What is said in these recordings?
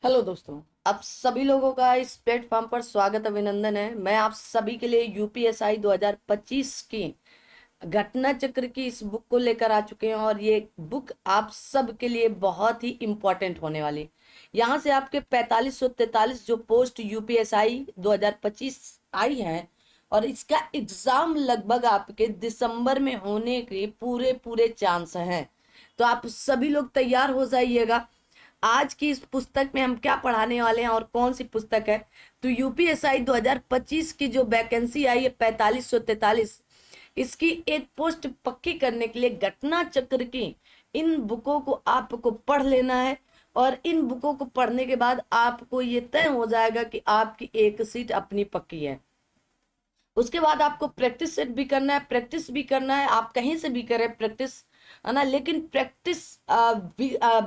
Hello दोस्तों, आप सभी लोगों का इस प्लेटफॉर्म पर स्वागत अभिनंदन है। मैं आप सभी के लिए यूपीएसआई 2025 की घटना चक्र की इस बुक को लेकर आ चुके हैं और ये बुक आप सब के लिए बहुत ही इम्पोर्टेंट होने वाली है। यहाँ से आपके 4543 जो पोस्ट यूपीएसआई 2025 आई है और इसका एग्जाम लगभग आपके दिसंबर में होने के पूरे पूरे चांस हैं। तो आप सभी लोग तैयार हो जाइएगा। आज की इस पुस्तक में हम क्या पढ़ाने वाले हैं और कौन सी पुस्तक है, तो यूपीएसआई 2025 की जो वैकेंसी आई है 4543, इसकी एक पोस्ट पक्की करने के लिए घटना चक्र की इन बुकों को आपको पढ़ लेना है। और इन बुकों को पढ़ने के बाद आपको ये तय हो जाएगा कि आपकी एक सीट अपनी पक्की है। उसके बाद आपको प्रैक्टिस सेट भी करना है, प्रैक्टिस भी करना है, आप कहीं से भी करें प्रैक्टिस, है ना। लेकिन प्रैक्टिस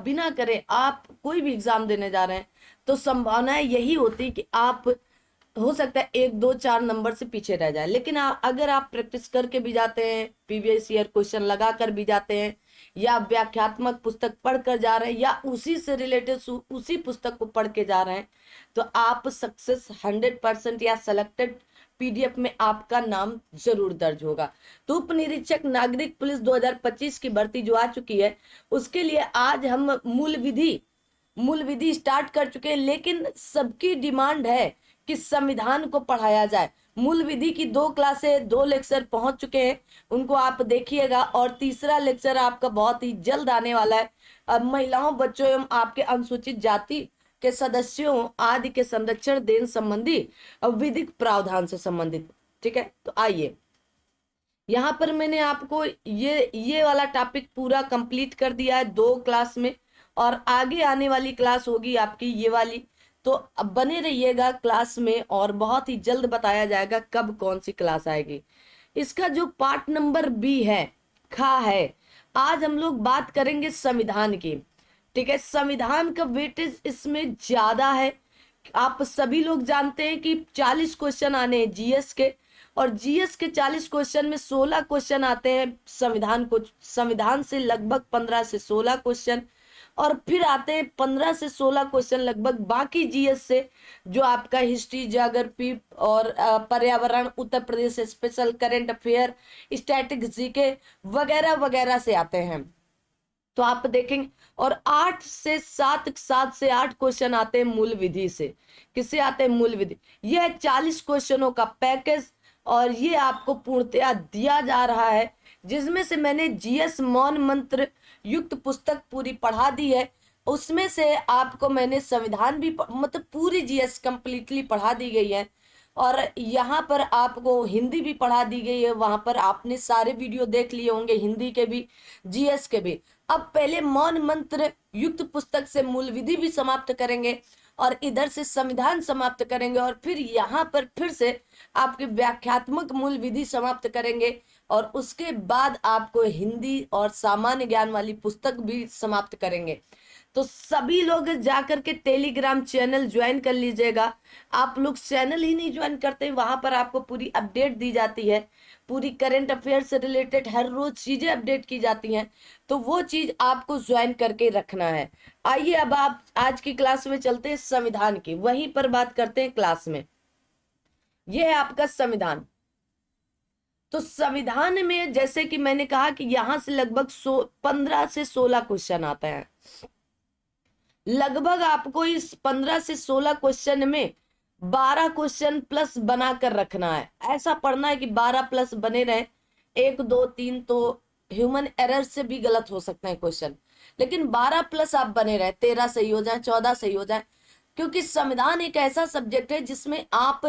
बिना करे आप कोई भी एग्जाम देने जा रहे हैं तो संभावना यही होती है कि आप हो सकता है 1 2 4 नंबर से पीछे रह जाए। लेकिन अगर आप प्रैक्टिस करके भी जाते हैं, प्रीवियस ईयर क्वेश्चन लगा कर भी जाते हैं, या व्याख्यात्मक पुस्तक पढ़ कर जा रहे हैं, या उसी से रिलेटेड उसी पुस्तक को पढ़ के जा रहे हैं, तो आप सक्सेस 100% या सेलेक्टेड पीडीएफ में आपका नाम जरूर दर्ज होगा। तो उप निरीक्षक नागरिक पुलिस 2025 की भर्ती जो आ चुकी है, उसके लिए आज हम मूल विधि स्टार्ट कर चुके हैं। लेकिन सबकी डिमांड है कि संविधान को पढ़ाया जाए। मूल विधि की 2 क्लासें 2 लेक्चर पहुंच चुके हैं, उनको आप देखिएगा। और तीसरा लेक्चर आपका बहुत ही जल्द आने वाला है। अब महिलाओं, बच्चों एवं आपके अनुसूचित जाति के सदस्यों आदि के संरक्षण देन संबंधी विधिक प्रावधान से संबंधित। ठीक है, तो आइए, यहाँ पर मैंने आपको ये वाला टॉपिक पूरा कंप्लीट कर दिया है 2 क्लास में, और आगे आने वाली क्लास होगी आपकी ये वाली। तो अब बने रहिएगा क्लास में, और बहुत ही जल्द बताया जाएगा कब कौन सी क्लास आएगी। इसका जो पार्ट नंबर बी है, खा है, आज हम लोग बात करेंगे संविधान की। ठीक है, संविधान का वेटेज इसमें ज्यादा है। आप सभी लोग जानते हैं कि 40 क्वेश्चन आने हैं जीएस के, और जीएस के 40 क्वेश्चन में 16 क्वेश्चन आते हैं संविधान से लगभग 15 से 16 क्वेश्चन, और फिर आते हैं 15 से 16 क्वेश्चन लगभग बाकी जीएस से, जो आपका हिस्ट्री, ज्योग्राफी और पर्यावरण, Uttar Pradesh special, current affair, static GK वगैरह वगैरह से आते हैं। तो आप देखेंगे, और 7 से 8 क्वेश्चन आते हैं मूल विधि से। किससे आते हैं? मूल विधि। यह 40 क्वेश्चनों का पैकेज, और ये आपको पूर्णतया दिया जा रहा है, जिसमें से मैंने जीएस मौन मंत्र युक्त पुस्तक पूरी पढ़ा दी है। उसमें से आपको मैंने संविधान भी मतलब पूरी जीएस कंप्लीटली पढ़ा दी गई है, और यहाँ पर आपको हिंदी भी पढ़ा दी गई है। वहां पर आपने सारे वीडियो देख लिए होंगे, हिंदी के भी, जीएस के भी। अब पहले मौन मंत्र युक्त पुस्तक से मूल विधि भी समाप्त करेंगे, और इधर से संविधान समाप्त करेंगे, और फिर यहाँ पर फिर से आपके व्याख्यात्मक मूल विधि समाप्त करेंगे, और उसके बाद आपको हिंदी और सामान्य ज्ञान वाली पुस्तक भी समाप्त करेंगे। तो सभी लोग जाकर के टेलीग्राम चैनल ज्वाइन कर लीजिएगा। आप लोग चैनल ही नहीं ज्वाइन करते, वहां पर आपको पूरी अपडेट दी जाती है, पूरी करंट अफेयर से रिलेटेड हर रोज चीजें अपडेट की जाती हैं। तो वो चीज आपको ज्वाइन करके रखना है। आइए, अब आप आज की क्लास में चलते हैं संविधान की, वहीं पर बात करते हैं क्लास में। यह है आपका संविधान। तो संविधान में जैसे कि मैंने कहा कि यहां से लगभग 15 से 16 क्वेश्चन आता है। लगभग आपको इस 15 से 16 क्वेश्चन में 12 क्वेश्चन प्लस बनाकर रखना है। ऐसा पढ़ना है कि 12 प्लस बने रहे। 1 2 3 तो ह्यूमन एरर से भी गलत हो सकते हैं क्वेश्चन, लेकिन 12 प्लस आप बने रहे, 13 सही हो जाए, 14 सही हो जाए। क्योंकि संविधान एक ऐसा सब्जेक्ट है जिसमें आप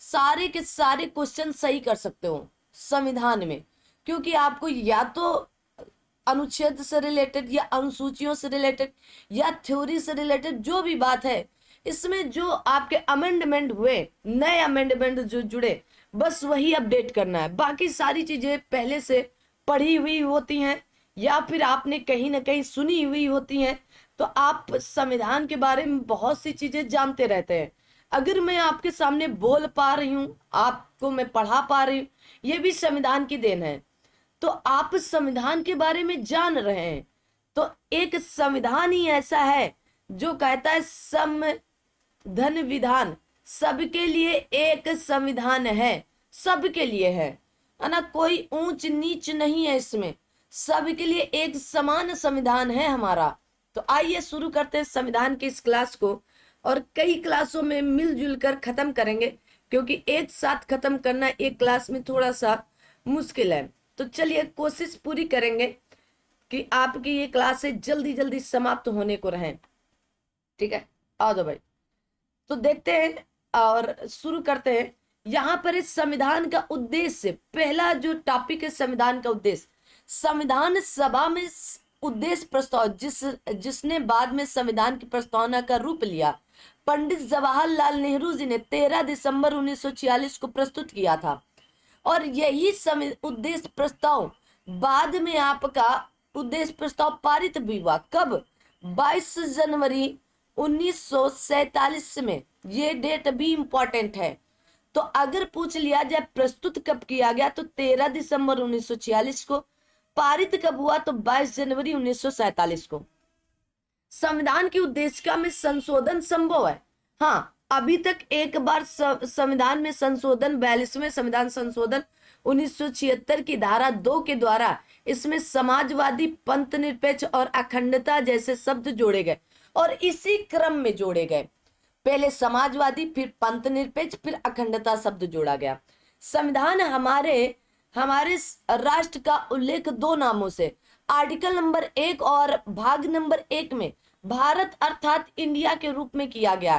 सारे के सारे क्वेश्चन सही कर सकते हो संविधान में। क्योंकि आपको या तो अनुच्छेद से रिलेटेड, या अनुसूचियों से रिलेटेड, या थ्योरी से रिलेटेड जो भी बात है, इसमें जो आपके अमेंडमेंट हुए, नए अमेंडमेंट जो जुड़े, बस वही अपडेट करना है। बाकी सारी चीजें पहले से पढ़ी हुई होती हैं, या फिर आपने कहीं ना कहीं सुनी हुई होती हैं। तो आप संविधान के बारे में बहुत सी चीजें जानते रहते हैं। अगर मैं आपके सामने बोल पा रही हूँ, आपको मैं पढ़ा पा रही हूँ, ये भी संविधान की देन है। तो आप संविधान के बारे में जान रहे हैं। तो एक संविधान ही ऐसा है जो कहता है संविधान विधान, सबके लिए एक संविधान है, सबके लिए है ना, कोई ऊंच नीच नहीं है इसमें, सबके लिए एक समान संविधान है हमारा। तो आइए शुरू करते हैं संविधान की इस क्लास को, और कई क्लासों में मिलजुल कर खत्म करेंगे, क्योंकि एक साथ खत्म करना एक क्लास में थोड़ा सा मुश्किल है। तो चलिए कोशिश पूरी करेंगे कि आपकी ये क्लासेस जल्दी जल्दी समाप्त होने को रहें। ठीक है, आओ दो भाई, तो देखते हैं और शुरू करते हैं। यहाँ पर इस संविधान का उद्देश्य, पहला जो टॉपिक है संविधान का उद्देश्य, संविधान सभा में उद्देश्य प्रस्ताव जिसने बाद में संविधान की प्रस्तावना का रूप लिया, पंडित जवाहरलाल नेहरू जी ने 13 दिसंबर 1946 को प्रस्तुत किया था। और यही उद्देश्य प्रस्ताव बाद में आपका उद्देश्य प्रस्ताव पारित भी हुआ। कब? 22 जनवरी 1947 में। ये डेट भी इंपॉर्टेंट है। तो अगर पूछ लिया जाए प्रस्तुत कब किया गया, तो 13 दिसंबर 1946 को। पारित कब हुआ? तो 22 जनवरी 1947 को। संविधान की उद्देशिका में संशोधन संभव है। हाँ, अभी तक एक बार संविधान में संशोधन, 42वें संविधान संशोधन 1976 की धारा 2 के द्वारा इसमें समाजवादी, पंथ निरपेक्ष और अखंडता जैसे शब्द जोड़े गए, और इसी क्रम में जोड़े गए। पहले समाजवादी, फिर पंथ निरपेक्ष, फिर अखंडता शब्द जोड़ा गया। संविधान हमारे राष्ट्र का उल्लेख 2 नामों से, आर्टिकल नंबर 1 और भाग नंबर 1 में भारत अर्थात इंडिया के रूप में किया गया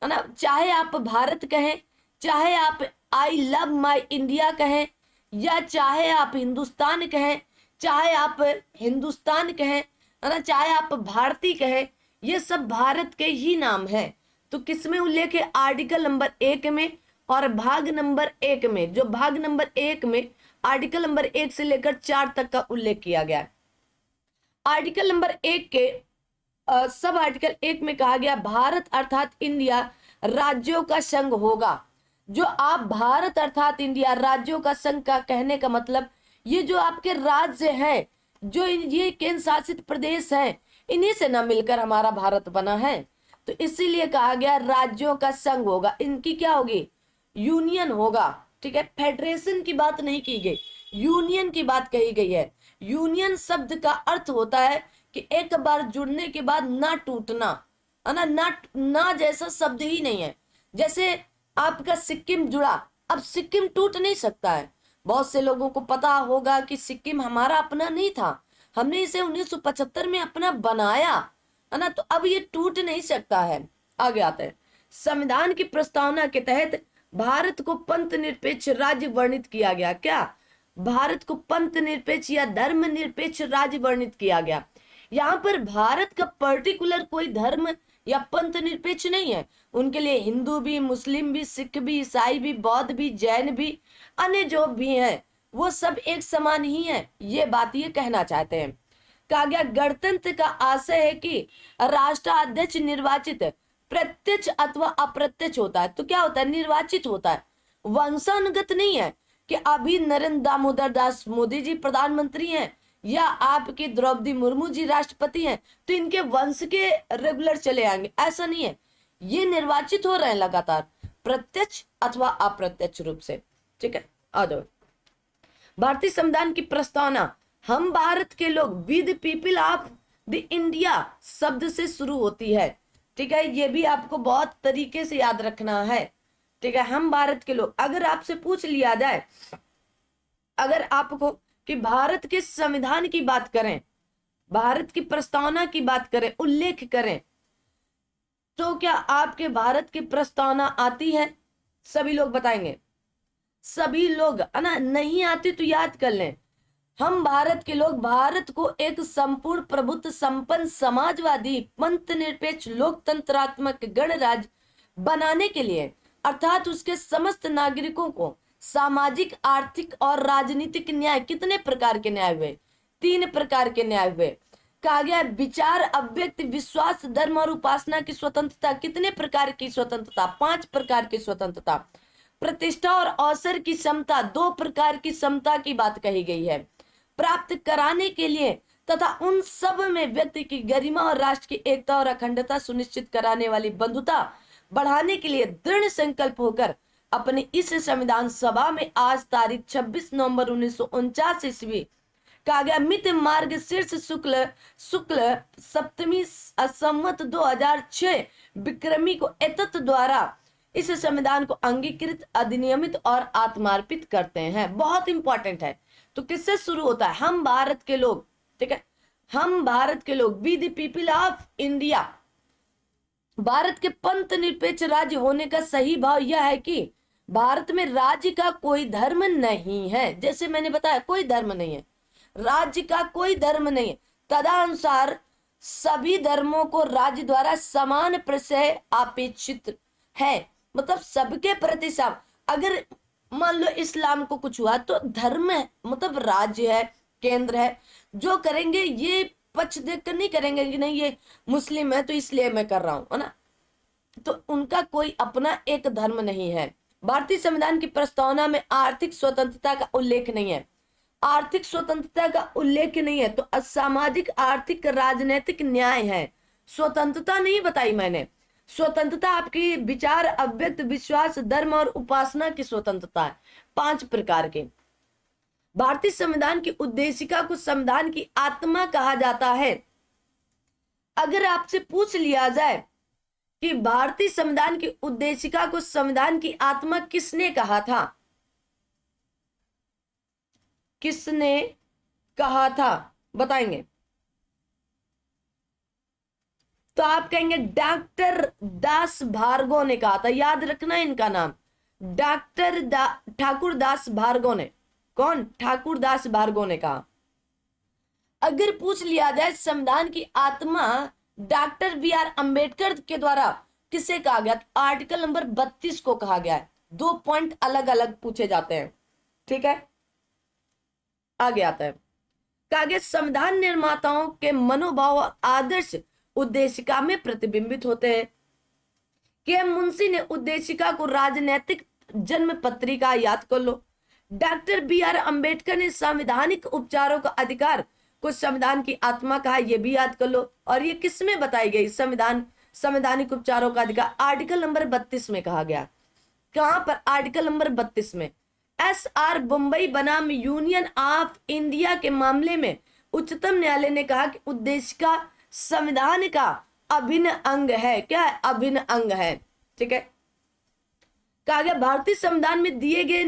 है ना। चाहे आप भारत कहें, चाहे आप आई लव माई इंडिया कहें, या चाहे आप हिंदुस्तान कहें, चाहे आप हिंदुस्तान कहें, है ना, चाहे आप भारतीय कहें, ये सब भारत के ही नाम है। तो किसमें उल्लेख है? आर्टिकल नंबर 1 में और भाग नंबर 1 में। जो भाग नंबर 1 में आर्टिकल नंबर 1 से लेकर 4 तक का उल्लेख किया गया है। आर्टिकल नंबर 1 के सब आर्टिकल 1 में कहा गया, भारत अर्थात इंडिया राज्यों का संघ होगा। जो आप भारत अर्थात इंडिया राज्यों का संघ का कहने का मतलब, ये जो आपके राज्य है, जो ये केंद्र शासित प्रदेश है, इन्हीं से ना मिलकर हमारा भारत बना है। तो इसीलिए कहा गया राज्यों का संघ होगा। इनकी क्या होगी? यूनियन होगा। ठीक है, फेडरेशन की बात नहीं की गई, यूनियन की बात कही गई है। यूनियन शब्द का अर्थ होता है कि एक बार जुड़ने के बाद ना टूटना, है ना। ना जैसा शब्द ही नहीं है। जैसे आपका सिक्किम जुड़ा, अब सिक्किम टूट नहीं सकता है। बहुत से लोगों को पता होगा कि सिक्किम हमारा अपना नहीं था, हमने इसे 1975 में अपना बनाया, है ना। तो अब ये टूट नहीं सकता है। आगे आते हैं। संविधान की प्रस्तावना के तहत भारत को पंथ निरपेक्ष राज्य वर्णित किया गया। क्या? भारत को पंथ निरपेक्ष या धर्म निरपेक्ष राज्य वर्णित किया गया। यहाँ पर भारत का पर्टिकुलर कोई धर्म या पंथ निरपेक्ष नहीं है। उनके लिए हिंदू भी, मुस्लिम भी, सिख भी, ईसाई भी, बौद्ध भी, जैन भी, अन्य जो भी हैं, वो सब एक समान ही है। ये बात ये कहना चाहते हैं। कहा गया गणतंत्र का आशय है कि राष्ट्राध्यक्ष निर्वाचित, प्रत्यक्ष अथवा अप्रत्यक्ष होता है। तो क्या होता है? निर्वाचित होता है, वंशानुगत नहीं है कि अभी नरेंद्र दामोदर दास मोदी जी प्रधानमंत्री हैं या आपकी द्रौपदी मुर्मू जी राष्ट्रपति हैं तो इनके वंश के रेगुलर चले आएंगे, ऐसा नहीं है। ये निर्वाचित हो रहे हैं लगातार, प्रत्यक्ष अथवा अप्रत्यक्ष रूप से। ठीक है, आ जाओ। भारतीय संविधान की प्रस्तावना, हम भारत के लोग, with people of the India शब्द से शुरू होती है। ठीक है, ये भी आपको बहुत तरीके से याद रखना है। ठीक है, हम भारत के लोग। अगर आपसे पूछ लिया जाए, अगर आपको कि भारत के संविधान की बात करें, भारत की प्रस्तावना की बात करें, उल्लेख करें, तो क्या आपके भारत की प्रस्तावना आती है? सभी लोग बताएंगे, सभी लोग, है ना। नहीं आती तो याद कर लें। हम भारत के लोग भारत को एक संपूर्ण प्रभुत्व संपन्न समाजवादी पंथ निरपेक्ष लोकतंत्रात्मक गणराज्य बनाने के लिए, अर्थात उसके समस्त नागरिकों को सामाजिक, आर्थिक और राजनीतिक न्याय, कितने प्रकार के न्याय हुए? 3 प्रकार के न्याय हुए। कहा गया विचार, अभिव्यक्ति, विश्वास, धर्म और उपासना की स्वतंत्रता, कितने प्रकार की स्वतंत्रता? 5 प्रकार की स्वतंत्रता। प्रतिष्ठा और अवसर की समता, 2 प्रकार की समता की बात कही गई है। प्राप्त कराने के लिए तथा उन सब में व्यक्ति की गरिमा और राष्ट्र की एकता और अखंडता सुनिश्चित कराने वाली बंधुता बढ़ाने के लिए दृढ़ संकल्प होकर अपनी इस संविधान सभा में आज तारीख 26 नवंबर 1949 ईस्वी का गया मित मार्ग शीर्ष शुक्ल शुक्ल सप्तमी संवत 2006 विक्रमी को एतत् द्वारा इस संविधान को अंगीकृत अधिनियमित और आत्मार्पित करते हैं। बहुत इंपॉर्टेंट है। तो किससे शुरू होता है? हम भारत के लोग, ठीक है, हम भारत के लोग, we the people of India. Bharat के पंथ निरपेक्ष राज्य होने का सही भाव यह है कि भारत में राज्य का कोई धर्म नहीं है। जैसे मैंने बताया, कोई धर्म नहीं है, राज्य का कोई धर्म नहीं है। तदनुसार सभी धर्मों को राज्य द्वारा समान प्रशय अपेक्षित है। मतलब सबके प्रति सब। अगर मान लो इस्लाम को कुछ हुआ तो धर्म है, मतलब राज्य है, केंद्र है, जो करेंगे ये पक्ष देखकर नहीं करेंगे कि नहीं ये मुस्लिम है तो इसलिए मैं कर रहा हूं, है ना। तो उनका कोई अपना एक धर्म नहीं है। भारतीय संविधान की प्रस्तावना में आर्थिक स्वतंत्रता का उल्लेख नहीं है। आर्थिक स्वतंत्रता का उल्लेख नहीं है तो असामाजिक आर्थिक राजनीतिक न्याय है, स्वतंत्रता नहीं बताई मैंने। स्वतंत्रता आपकी विचार, अव्यक्त विश्वास, धर्म और उपासना की स्वतंत्रता है। 5 प्रकार के। भारतीय संविधान की उद्देशिका को संविधान की आत्मा कहा जाता है। अगर आपसे पूछ लिया जाए कि भारतीय संविधान की उद्देशिका को संविधान की आत्मा किसने कहा था, किसने कहा था, बताएंगे? तो आप कहेंगे डॉक्टर दास भार्गव ने कहा था। याद रखना इनका नाम, डॉक्टर ठाकुर दास भार्गव ने। कौन? ठाकुर दास भार्गव ने कहा। अगर पूछ लिया जाए संविधान की आत्मा डॉक्टर बी आर अंबेडकर के द्वारा किसे कहा गया, आर्टिकल नंबर 32 को कहा गया है। 2 पॉइंट अलग अलग पूछे जाते हैं, ठीक है। आगे आता है, कहा गया संविधान निर्माताओं के मनोभाव आदर्श उद्देशिका में प्रतिबिंबित होते हैं। के मुंशी ने उद्देशिका को राजनीतिक जन्म पत्रिका याद कर लो। डॉक्टर बी आर अंबेडकर ने संवैधानिक उपचारों का अधिकार को संविधान की आत्मा कहा, यह भी याद कर लो। और ये किसमें बताई गई? संवैधानिक उपचारों का अधिकार आर्टिकल नंबर 32 में कहा गया। कहां पर? आर्टिकल नंबर 32 में। SR बम्बई बनाम यूनियन ऑफ इंडिया के मामले में उच्चतम न्यायालय ने कहा कि उद्देशिका संविधान का अभिन्न अंग है। क्या है? अभिन्न अंग है, ठीक है। कहा गया भारतीय संविधान में दिए गए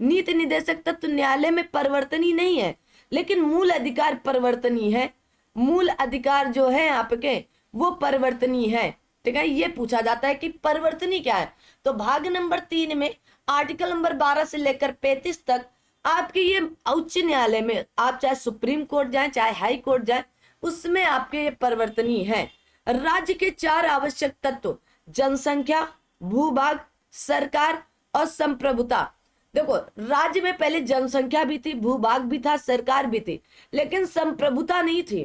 नीति निदेशक तत्व न्यायालय में परिवर्तनीय नहीं है, लेकिन मूल अधिकार परिवर्तनीय है। मूल अधिकार जो है आपके वो परिवर्तनीय है, ठीक है। ये पूछा जाता है कि परिवर्तनीय क्या है। तो भाग नंबर 3 में आर्टिकल नंबर 12 से लेकर 35 तक आपके ये उच्च न्यायालय में, आप चाहे सुप्रीम कोर्ट जाए चाहे हाई कोर्ट जाए, उसमें आपके ये परिवर्तनीय है। राज्य के 4 आवश्यक तत्व, जनसंख्या, भूभाग, सरकार और संप्रभुता। देखो राज्य में पहले जनसंख्या भी थी, भूभाग भी था, सरकार भी थी, लेकिन संप्रभुता नहीं थी,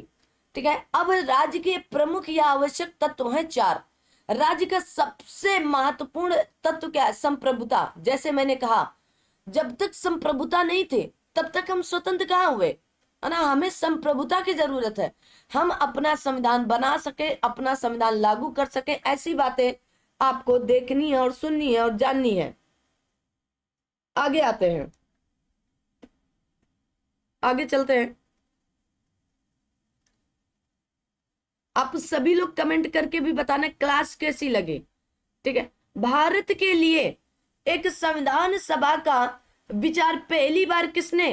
ठीक है। अब राज्य के प्रमुख या आवश्यक तत्व हैं 4। राज्य का सबसे महत्वपूर्ण तत्व क्या है? संप्रभुता। जैसे मैंने कहा जब तक संप्रभुता नहीं थी तब तक हम स्वतंत्र कहाँ हुए, है ना। हमें संप्रभुता की जरूरत है, हम अपना संविधान बना सके, अपना संविधान लागू कर सके। ऐसी बातें आपको देखनी है और सुननी है और जाननी है। आगे आते हैं, आगे चलते हैं। आप सभी लोग कमेंट करके भी बताना क्लास कैसी लगी, ठीक है। भारत के लिए एक संविधान सभा का विचार पहली बार किसने?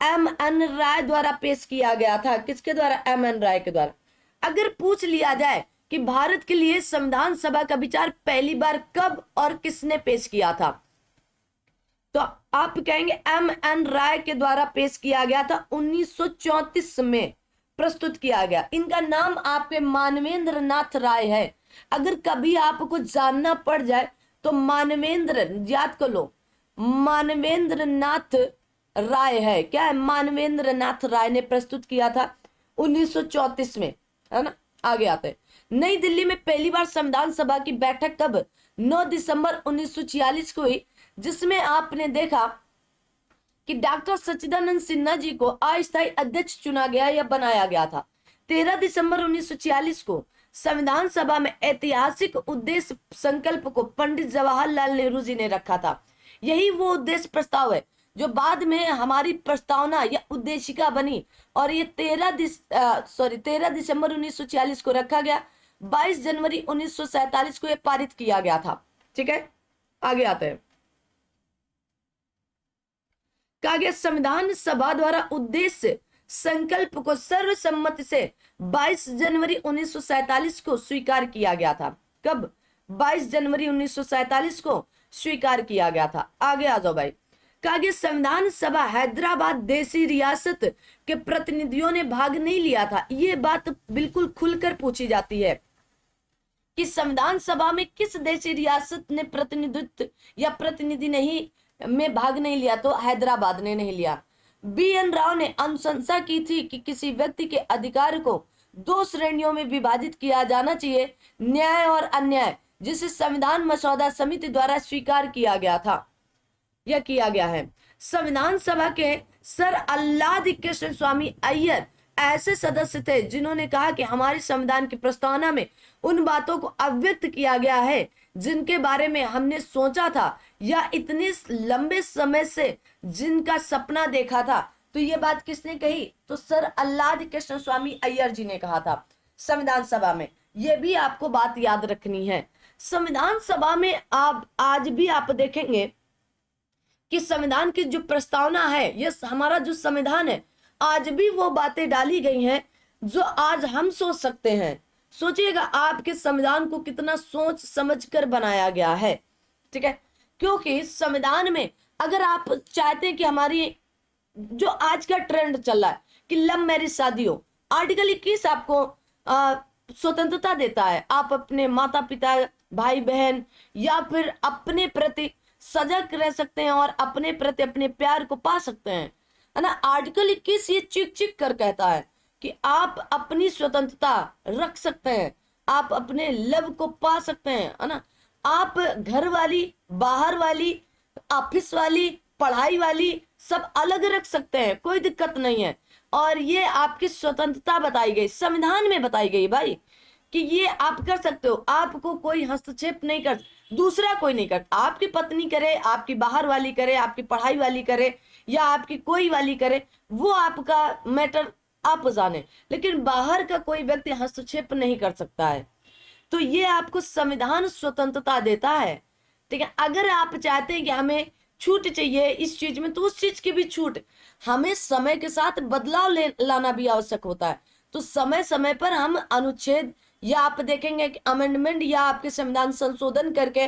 M.N. राय द्वारा पेश किया गया था। किसके द्वारा? M.N. राय के द्वारा। अगर पूछ लिया जाए कि भारत के लिए संविधान सभा का विचार पहली बार कब और किसने पेश किया था, तो आप कहेंगे M.N. राय के द्वारा पेश किया गया था। 1934 में प्रस्तुत किया गया। इनका नाम आपके मानवेंद्र नाथ राय है। अगर कभी आपको जानना पड़ जाए तो मानवेंद्र याद कर लो, मानवेंद्र नाथ राय है। क्या है? मानवेंद्र नाथ राय ने प्रस्तुत किया था 1934 में, है ना। आगे आते हैं, नई दिल्ली में पहली बार संविधान सभा की बैठक कब? 9 दिसंबर 1946 को हुई, जिसमें आपने देखा कि डॉक्टर सच्चिदानंद सिन्हा जी को अस्थायी अध्यक्ष चुना गया या बनाया गया था। 13 दिसंबर 1946 को संविधान सभा में ऐतिहासिक उद्देश्य संकल्प को पंडित जवाहरलाल नेहरू जी ने रखा था। यही वो उद्देश्य प्रस्ताव है जो बाद में हमारी प्रस्तावना या उद्देशिका बनी, और ये 13 दिसंबर 1946 को रखा गया। 22 जनवरी 1947 को ये पारित किया गया था। ठीक है, आगे आते हैं। कहा गया संविधान सभा द्वारा उद्देश्य संकल्प को सर्वसम्मति से 22 जनवरी 1947 को स्वीकार किया गया था। कब? 22 जनवरी 1947 को स्वीकार किया गया था। आगे आ जाओ भाई। कहा गया संविधान सभा हैदराबाद देसी रियासत के प्रतिनिधियों ने भाग नहीं लिया था। ये बात बिल्कुल खुलकर पूछी जाती है कि संविधान सभा में किस देशी रियासत ने प्रतिनिधित्व या प्रतिनिधि नहीं में भाग नहीं लिया, तो हैदराबाद ने नहीं लिया। BN राव ने अनुशंसा की थी कि किसी व्यक्ति के अधिकार को 2 श्रेणियों में विभाजित किया जाना चाहिए, न्याय और अन्याय, जिसे संविधान मसौदा समिति द्वारा स्वीकार किया गया था या किया गया है। संविधान सभा के सर अल्लाद कृष्ण स्वामी अय्यर ऐसे सदस्य थे जिन्होंने कहा कि हमारे संविधान की प्रस्तावना में उन बातों को अव्यक्त किया गया है जिनके बारे में हमने सोचा था या इतने लंबे समय से जिनका सपना देखा था। तो ये बात किसने कही? तो सर अल्लाद कृष्ण स्वामी अय्यर जी ने कहा था संविधान सभा में। ये भी आपको बात याद रखनी है। संविधान सभा में आप आज भी आप देखेंगे कि संविधान की जो प्रस्तावना है, ये हमारा जो संविधान है, आज भी वो बातें डाली गई हैं जो आज हम सोच सकते हैं। सोचिएगा आपके संविधान को कितना सोच समझकर बनाया गया है। ठीक है, क्योंकि संविधान में अगर आप चाहते हैं कि हमारी जो आज का ट्रेंड चल रहा है कि लव मैरिज शादी हो, आर्टिकल 21 आपको स्वतंत्रता देता है। आप अपने माता पिता, भाई बहन या फिर अपने प्रति सजग रह सकते हैं और अपने प्रति अपने प्यार को पा सकते हैं, है ना। आर्टिकल 21 ये चिक चिक कर कहता है कि आप अपनी स्वतंत्रता रख सकते हैं, आप अपने लव को पा सकते हैं, है ना। आप घर वाली, बाहर वाली, ऑफिस वाली, पढ़ाई वाली सब अलग रख सकते हैं, कोई दिक्कत नहीं है। और ये आपकी स्वतंत्रता बताई गई, संविधान में बताई गई भाई, कि ये आप कर सकते हो। आपको कोई हस्तक्षेप नहीं कर, दूसरा कोई नहीं कर। आपकी पत्नी करे, आपकी बाहर वाली करे, आपकी पढ़ाई वाली करे या आपकी कोई वाली करे, वो आपका मैटर आप जाने, लेकिन बाहर का कोई व्यक्ति हस्तक्षेप नहीं कर सकता है। तो ये आपको संविधान स्वतंत्रता देता है। ठीक है, अगर आप चाहते हैं कि हमें छूट चाहिए इस चीज में, तो उस चीज की भी छूट। हमें समय के साथ बदलाव लाना भी आवश्यक होता है। तो समय समय पर हम अनुच्छेद या आप देखेंगे कि अमेंडमेंट या आपके संविधान संशोधन करके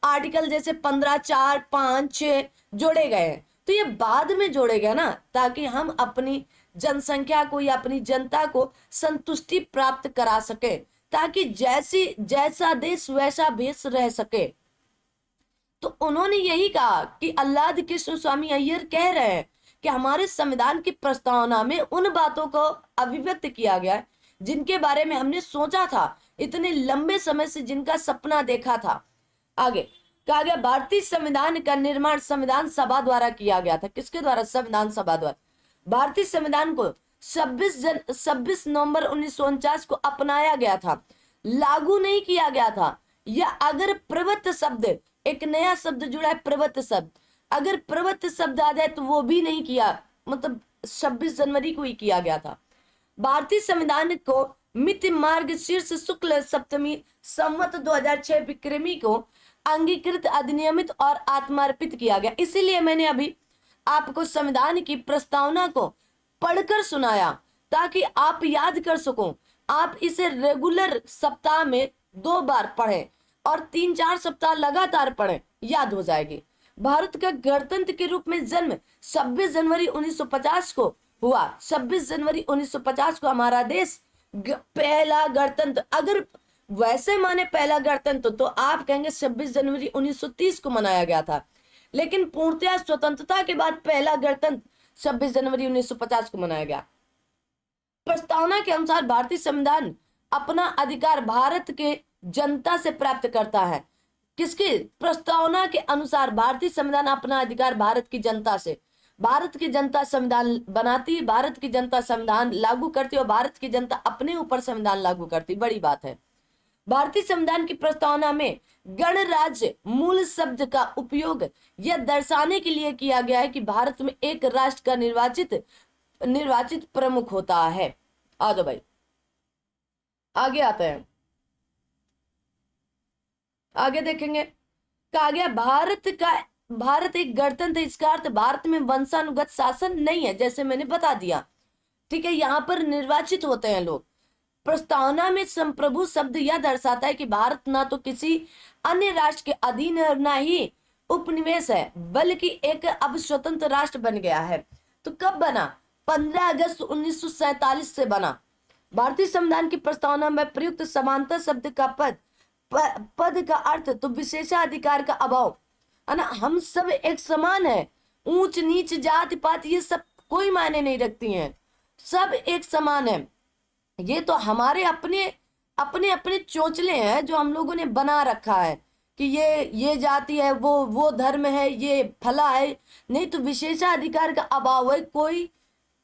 आर्टिकल जैसे 15, 4, 5, 6 जोड़े गए हैं। तो ये बाद में जोड़े गए ना, ताकि हम अपनी जनसंख्या को या अपनी जनता को संतुष्टि प्राप्त करा सके, ताकि जैसा देश वैसा भेष रह सके। तो उन्होंने यही कहा कि अल्लाद कृष्ण स्वामी अय्यर कह रहे हैं कि हमारे संविधान की प्रस्तावना में उन बातों को अभिव्यक्त किया गया है जिनके बारे में हमने सोचा था, इतने लंबे समय से जिनका सपना देखा था। आगे कहा गया भारतीय संविधान का निर्माण संविधान सभा द्वारा किया गया था। किसके द्वारा? संविधान सभा द्वारा। भारतीय संविधान को 26 नवंबर 1949 को अपनाया गया था, लागू नहीं किया गया था। या अगर प्रवृत्त शब्द, एक नया शब्द जुड़ा है प्रवृत्त शब्द, अगर प्रवृत्त शब्द आ जाए तो वो भी नहीं किया, मतलब 26 जनवरी को ही किया गया था। भारतीय संविधान को मिति मार्गशीर्ष शुक्ल सप्तमी संवत 2006 विक्रमी को अंगीकृत, अधिनियमित और आत्मार्पित किया गया। इसीलिए मैंने अभी आपको संविधान की प्रस्तावना को पढ़कर सुनाया ताकि आप याद कर सको। आप इसे रेगुलर सप्ताह में 2 बार पढ़ें और 3-4 सप्ताह लगातार पढ़ें, याद हो जाएगी। भारत का गणतंत्र के रूप में जन्म 26 जनवरी 1950 को हुआ। 26 जनवरी 1950 को हमारा देश पहला गणतंत्र, अगर वैसे माने पहला गणतंत्र तो आप कहेंगे 26 जनवरी 1930 को मनाया गया था, लेकिन पूर्णतया स्वतंत्रता के बाद पहला गणतंत्र 26 जनवरी 1950 को मनाया गया। प्रस्तावना के अनुसार भारतीय संविधान अपना अधिकार भारत के जनता से प्राप्त करता है। किसकी? प्रस्तावना के अनुसार भारतीय संविधान अपना अधिकार भारत की जनता से, भारत की जनता संविधान बनाती, भारत की जनता संविधान लागू करती और भारत की जनता अपने ऊपर संविधान लागू करती। बड़ी बात है। भारतीय संविधान की प्रस्तावना में गणराज्य मूल शब्द का उपयोग यह दर्शाने के लिए किया गया है कि भारत में एक राष्ट्र का निर्वाचित प्रमुख होता है। आ जाओ भाई, आगे आते हैं, आगे देखेंगे। कहा गया भारत एक गणतंत्र, इसका अर्थ भारत में वंशानुगत शासन नहीं है, जैसे मैंने बता दिया। ठीक है, यहाँ पर निर्वाचित होते हैं लोग। प्रस्तावना में संप्रभु शब्द यह दर्शाता है कि भारत ना तो किसी अन्य राष्ट्र के अधीन है और ना ही उपनिवेश है, बल्कि एक अब स्वतंत्र राष्ट्र बन गया है। तो कब बना? 15 अगस्त 1947 से बना। भारतीय संविधान की प्रस्तावना में प्रयुक्त समानता शब्द का पद का अर्थ तो विशेषाधिकार का अभाव है ना। हम सब एक समान है, ऊंच नीच जाति पात ये सब कोई मायने नहीं रखती हैं, सब एक समान है। ये तो हमारे अपने अपने अपने चोचले हैं जो हम लोगों ने बना रखा है कि ये जाति है, वो धर्म है, ये फला है। नहीं तो विशेषाधिकार का अभाव है। कोई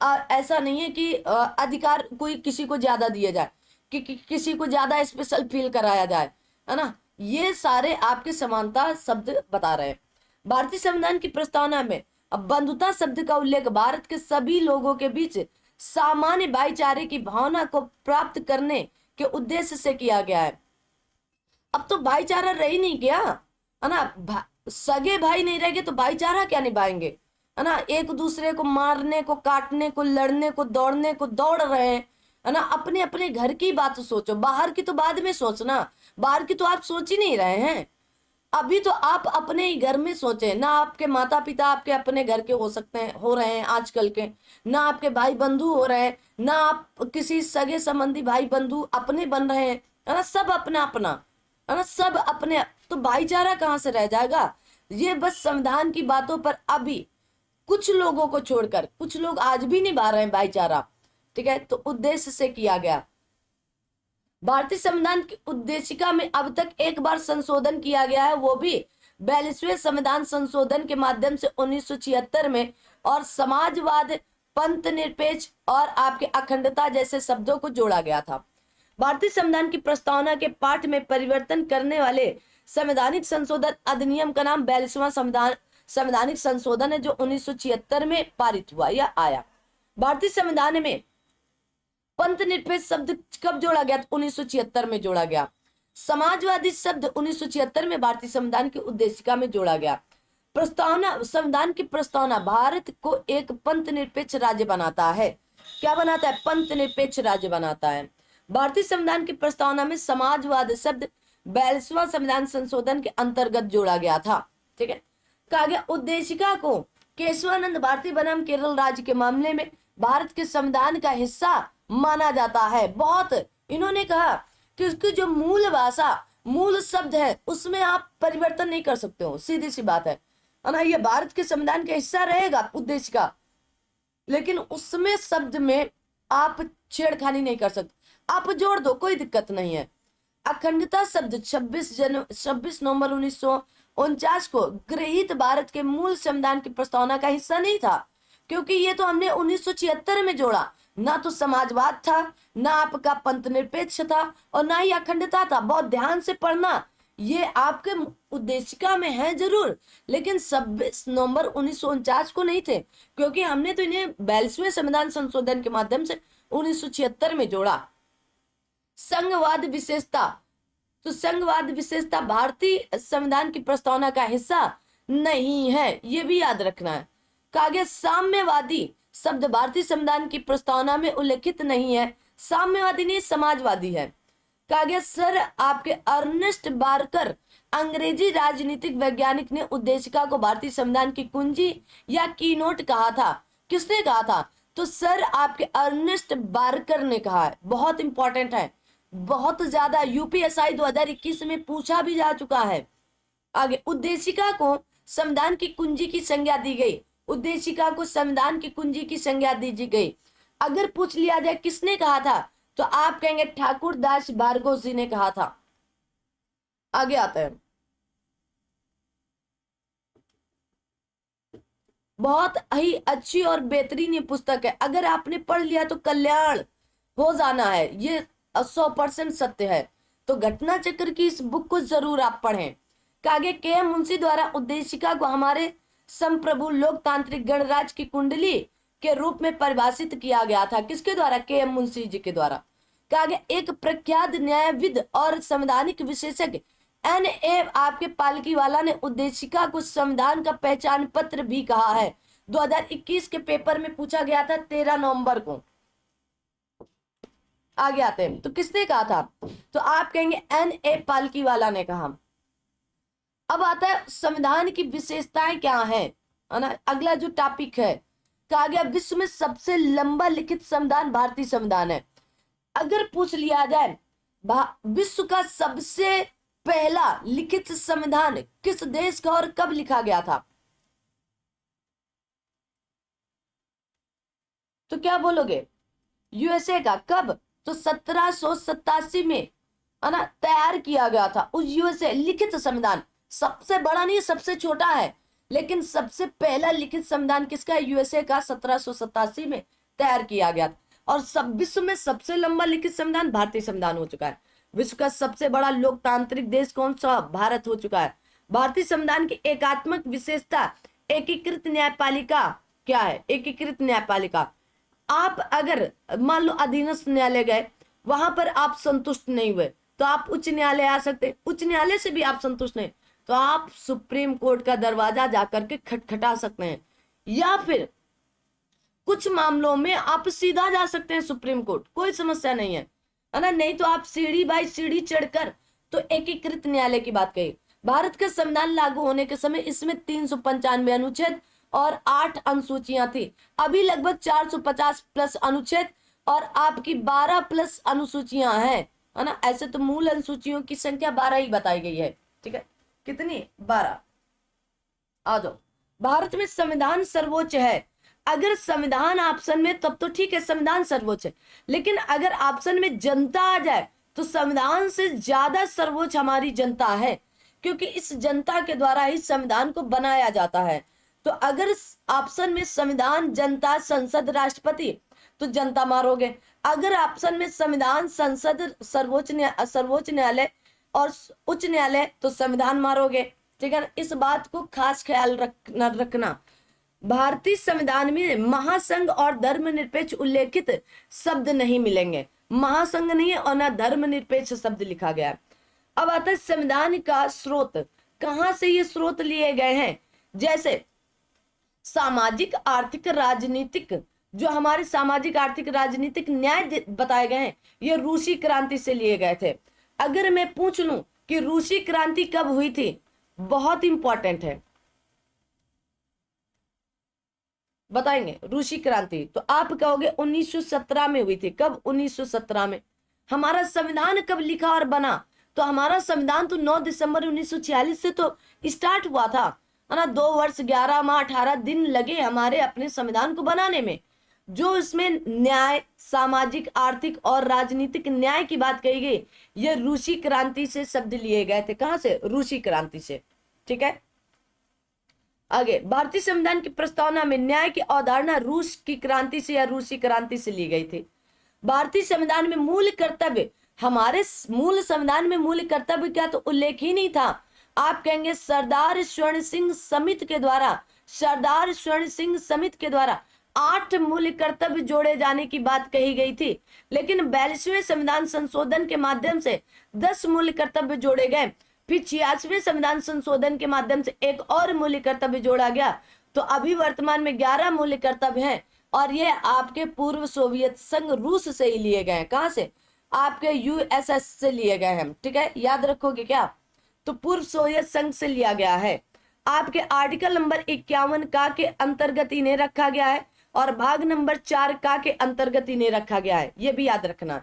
ऐसा नहीं है कि अधिकार कोई किसी को ज्यादा दिया जाए, किसी को ज्यादा स्पेशल फील कराया जाए, है ना। ये सारे आपके समानता शब्द बता रहे हैं। भारतीय संविधान की प्रस्तावना में अब बंधुता शब्द का उल्लेख भारत के सभी लोगों के बीच सामान्य भाईचारे की भावना को प्राप्त करने के उद्देश्य से किया गया है। अब तो भाईचारा रह ही नहीं गया, है ना। सगे भाई नहीं रहेंगे तो भाईचारा क्या निभाएंगे, है ना। एक दूसरे को मारने को, काटने को, लड़ने को, दौड़ने को दौड़ रहे हैं, है ना। अपने अपने घर की बात सोचो, बाहर की तो बाद में सोचना। बाहर की तो आप सोच ही नहीं रहे हैं। अभी तो आप अपने ही घर में सोचे ना। आपके माता पिता आपके अपने घर के हो सकते हैं, हो रहे हैं आजकल के, ना आपके भाई बंधु हो रहे हैं, ना आप किसी सगे संबंधी भाई बंधु अपने बन रहे हैं, है ना। सब अपना अपना, है ना, सब अपने। तो भाईचारा कहाँ से रह जाएगा। ये बस संविधान की बातों पर अभी कुछ लोगों को छोड़कर कुछ लोग आज भी निभा रहे हैं भाईचारा। ठीक है, तो उद्देश्य से किया गया। भारतीय संविधान की उद्देशिका में अब तक एक बार संशोधन किया गया है, वो भी 42वें संविधान संशोधन के माध्यम से 1976 में, और समाजवाद, पंथ निरपेक्ष और आपके अखंडता जैसे शब्दों को जोड़ा गया था। भारतीय संविधान की प्रस्तावना के पाठ में परिवर्तन करने वाले संवैधानिक संशोधन अधिनियम का नाम 42वां संवैधानिक संशोधन है, जो 1976 में पारित हुआ या आया। भारतीय संविधान में पंथ निरपेक्ष शब्द कब जोड़ा गया? 1976 में जोड़ा गया। समाजवादी शब्द 1976 में भारतीय संविधान की उद्देशिका में जोड़ा गया। प्रस्तावना, संविधान की प्रस्तावना भारत को एक पंथ निरपेक्ष राज्य बनाता है। क्या बनाता है? पंथ निरपेक्ष राज्य बनाता है। भारतीय संविधान की प्रस्तावना में समाजवाद शब्द 42वां संविधान संशोधन के अंतर्गत जोड़ा गया था। ठीक है, कहा गया उद्देशिका को केशवानंद भारती बनाम केरल राज्य के मामले में भारत के संविधान का हिस्सा माना जाता है। बहुत इन्होंने कहा कि उसकी जो मूल भाषा, मूल शब्द है, उसमें आप परिवर्तन नहीं कर सकते हो, सीधी सी बात है ना। ये भारत के संविधान का हिस्सा रहेगा उद्देश्य का, लेकिन उसमें शब्द में आप छेड़खानी नहीं कर सकते। आप जोड़ दो, कोई दिक्कत नहीं है। अखंडता शब्द 26 नवंबर 1949 को गृहीत भारत के मूल संविधान की प्रस्तावना का हिस्सा नहीं था, क्योंकि ये तो हमने 1976 में जोड़ा। ना तो समाजवाद था, ना आपका पंथ निरपेक्ष था, और ना ही अखंडता था। बहुत ध्यान से पढ़ना, ये आपके उद्देशिका में है जरूर, लेकिन 26 नवंबर 1949 को नहीं थे, क्योंकि हमने तो इन्हें 42वें संविधान संशोधन के माध्यम से 1976 में जोड़ा। संघवाद विशेषता, तो संघवाद विशेषता भारतीय संविधान की प्रस्तावना का हिस्सा नहीं है, ये भी याद रखना है। कहा गया साम्यवादी शब्द भारतीय संविधान की प्रस्तावना में उल्लेखित नहीं है। साम्यवादी नहीं, समाजवादी है। कहा गया सर आपके अर्नेस्ट बारकर अंग्रेजी राजनीतिक वैज्ञानिक ने उद्देशिका को भारतीय संविधान की कुंजी या कीनोट कहा था। किसने कहा था? तो सर आपके अर्नेस्ट बारकर ने कहा है। बहुत इंपॉर्टेंट है, बहुत ज्यादा यूपीएसआई 2021 में पूछा भी जा चुका है। आगे, उद्देशिका को संविधान की कुंजी की संज्ञा दी गई। उद्देशिका को संविधान की कुंजी की संज्ञा दी गई। अगर पूछ लिया जाए किसने कहा था, तो आप कहेंगे ठाकुर दास भार्गव जी ने कहा था। आगे आते हैं। बहुत ही अच्छी और बेहतरीन ये पुस्तक है। अगर आपने पढ़ लिया तो कल्याण हो जाना है, ये 100% सत्य है। तो घटना चक्र की इस बुक को जरूर आप पढ़ें। कागे के एम मुंशी द्वारा उद्देशिका को हमारे संप्रभु लोकतांत्रिक गणराज्य की कुंडली के रूप में परिभाषित किया गया था। किसके द्वारा? के एम मुंशी जी के द्वारा। आगे एक प्रख्यात न्यायविद और संवैधानिक विशेषज्ञ एन ए आपके पालकीवाला ने उद्देशिका को संविधान का पहचान पत्र भी कहा है। 2021 के पेपर में पूछा गया था 13 नवंबर को। आगे आते हैं, तो किसने कहा था? तो आप कहेंगे एन ए पालकीवाला ने कहा। अब आता है संविधान की विशेषताएं क्या है ना। अगला जो टॉपिक है, कहा गया विश्व में सबसे लंबा लिखित संविधान भारतीय संविधान है। अगर पूछ लिया जाए विश्व का सबसे पहला लिखित संविधान किस देश का और कब लिखा गया था, तो क्या बोलोगे? यूएसए का। कब? तो 1787 में है ना तैयार किया गया था उस यूएसए लिखित संविधान। सबसे बड़ा नहीं, सबसे छोटा है, लेकिन सबसे पहला लिखित संविधान किसका है? यूएसए का। 1787 में तैयार किया गया था। और सब विश्व में सबसे लंबा लिखित संविधान भारतीय संविधान हो चुका है। विश्व का सबसे बड़ा लोकतांत्रिक देश कौन सा? भारत हो चुका है। भारतीय संविधान की एकात्मक विशेषता एकीकृत न्यायपालिका क्या है? एकीकृत न्यायपालिका। आप अगर मान लो अधीनस्थ न्यायालय गए, वहां पर आप संतुष्ट नहीं हुए तो आप उच्च न्यायालय आ सकते। उच्च न्यायालय से भी आप संतुष्ट नहीं तो आप सुप्रीम कोर्ट का दरवाजा जाकर के खटखटा सकते हैं, या फिर कुछ मामलों में आप सीधा जा सकते हैं सुप्रीम कोर्ट, कोई समस्या नहीं है ना। नहीं तो आप सीढ़ी बाई सीढ़ी चढ़कर तो एकीकृत न्यायालय की बात कही। भारत का संविधान लागू होने के समय इसमें 395 अनुच्छेद और 8 अनुसूचियां थी। अभी लगभग 450 प्लस अनुच्छेद और आपकी 12 प्लस अनुसूचियां हैं, है ना। ऐसे तो मूल अनुसूचियों की संख्या 12 ही बताई गई है, ठीक है। कितनी? 12। आ जाओ। भारत में संविधान सर्वोच्च है। अगर संविधान ऑप्शन में तब तो ठीक है, संविधान सर्वोच्च है। लेकिन अगर ऑप्शन में जनता आ जाए तो संविधान से ज्यादा सर्वोच्च हमारी जनता है, क्योंकि इस जनता के द्वारा ही संविधान को बनाया जाता है। तो अगर ऑप्शन में संविधान, जनता, संसद, राष्ट्रपति तो जनता मारोगे। अगर ऑप्शन में संविधान, संसद, सर्वोच्च न्यायालय और उच्च न्यायालय तो संविधान मारोगे, ठीक है ना। इस बात को खास ख्याल रखना। भारतीय संविधान में महासंघ और धर्मनिरपेक्ष उल्लेखित शब्द नहीं मिलेंगे। महासंघ नहीं है और ना धर्मनिरपेक्ष शब्द लिखा गया है। अब आता है संविधान का स्रोत। कहां से ये स्रोत लिए गए हैं? जैसे सामाजिक, आर्थिक, राजनीतिक, जो हमारे सामाजिक, आर्थिक, राजनीतिक न्याय बताए गए हैं, ये रूसी क्रांति से लिए गए थे। अगर मैं पूछ लूं कि रूसी क्रांति कब हुई थी, बहुत इंपॉर्टेंट है, बताएंगे रूसी क्रांति, तो आप कहोगे 1917 में हुई थी। कब? 1917 में। हमारा संविधान कब लिखा और बना? तो हमारा संविधान तो 9 दिसंबर 1946 से तो स्टार्ट हुआ था, है ना। 2 वर्ष 11 माह 18 दिन लगे हमारे अपने संविधान को बनाने में। जो इसमें न्याय, सामाजिक, आर्थिक और राजनीतिक न्याय की बात कही गई, ये रूसी क्रांति से शब्द लिए गए थे। कहां से? रूसी क्रांति से, ठीक है। आगे, भारतीय संविधान की प्रस्तावना में न्याय की अवधारणा रूस की क्रांति से या रूसी क्रांति से ली गई थी। भारतीय संविधान में मूल कर्तव्य, हमारे मूल संविधान में मूल कर्तव्य क्या तो उल्लेख ही नहीं था। आप कहेंगे सरदार स्वर्ण सिंह समिति के द्वारा, सरदार स्वर्ण सिंह समिति के द्वारा 8 मूल कर्तव्य जोड़े जाने की बात कही गई थी, लेकिन 42वें संविधान संशोधन के माध्यम से 10 मूल कर्तव्य जोड़े गए। फिर 86वें संविधान संशोधन के माध्यम से एक और मूल्य कर्तव्य जोड़ा गया। तो अभी वर्तमान में 11 मूल्य कर्तव्य हैं और ये आपके पूर्व सोवियत संघ रूस से ही लिए गए हैं। कहां से? आपके यूएसएस से लिए गए हैं, ठीक है। याद रखोगे क्या? तो पूर्व सोवियत संघ से लिया गया है। आपके आर्टिकल नंबर 51 का के अंतर्गत इन्हें रखा गया है और भाग नंबर 4 का के अंतर्गत इन्हें रखा गया है, ये भी याद रखना।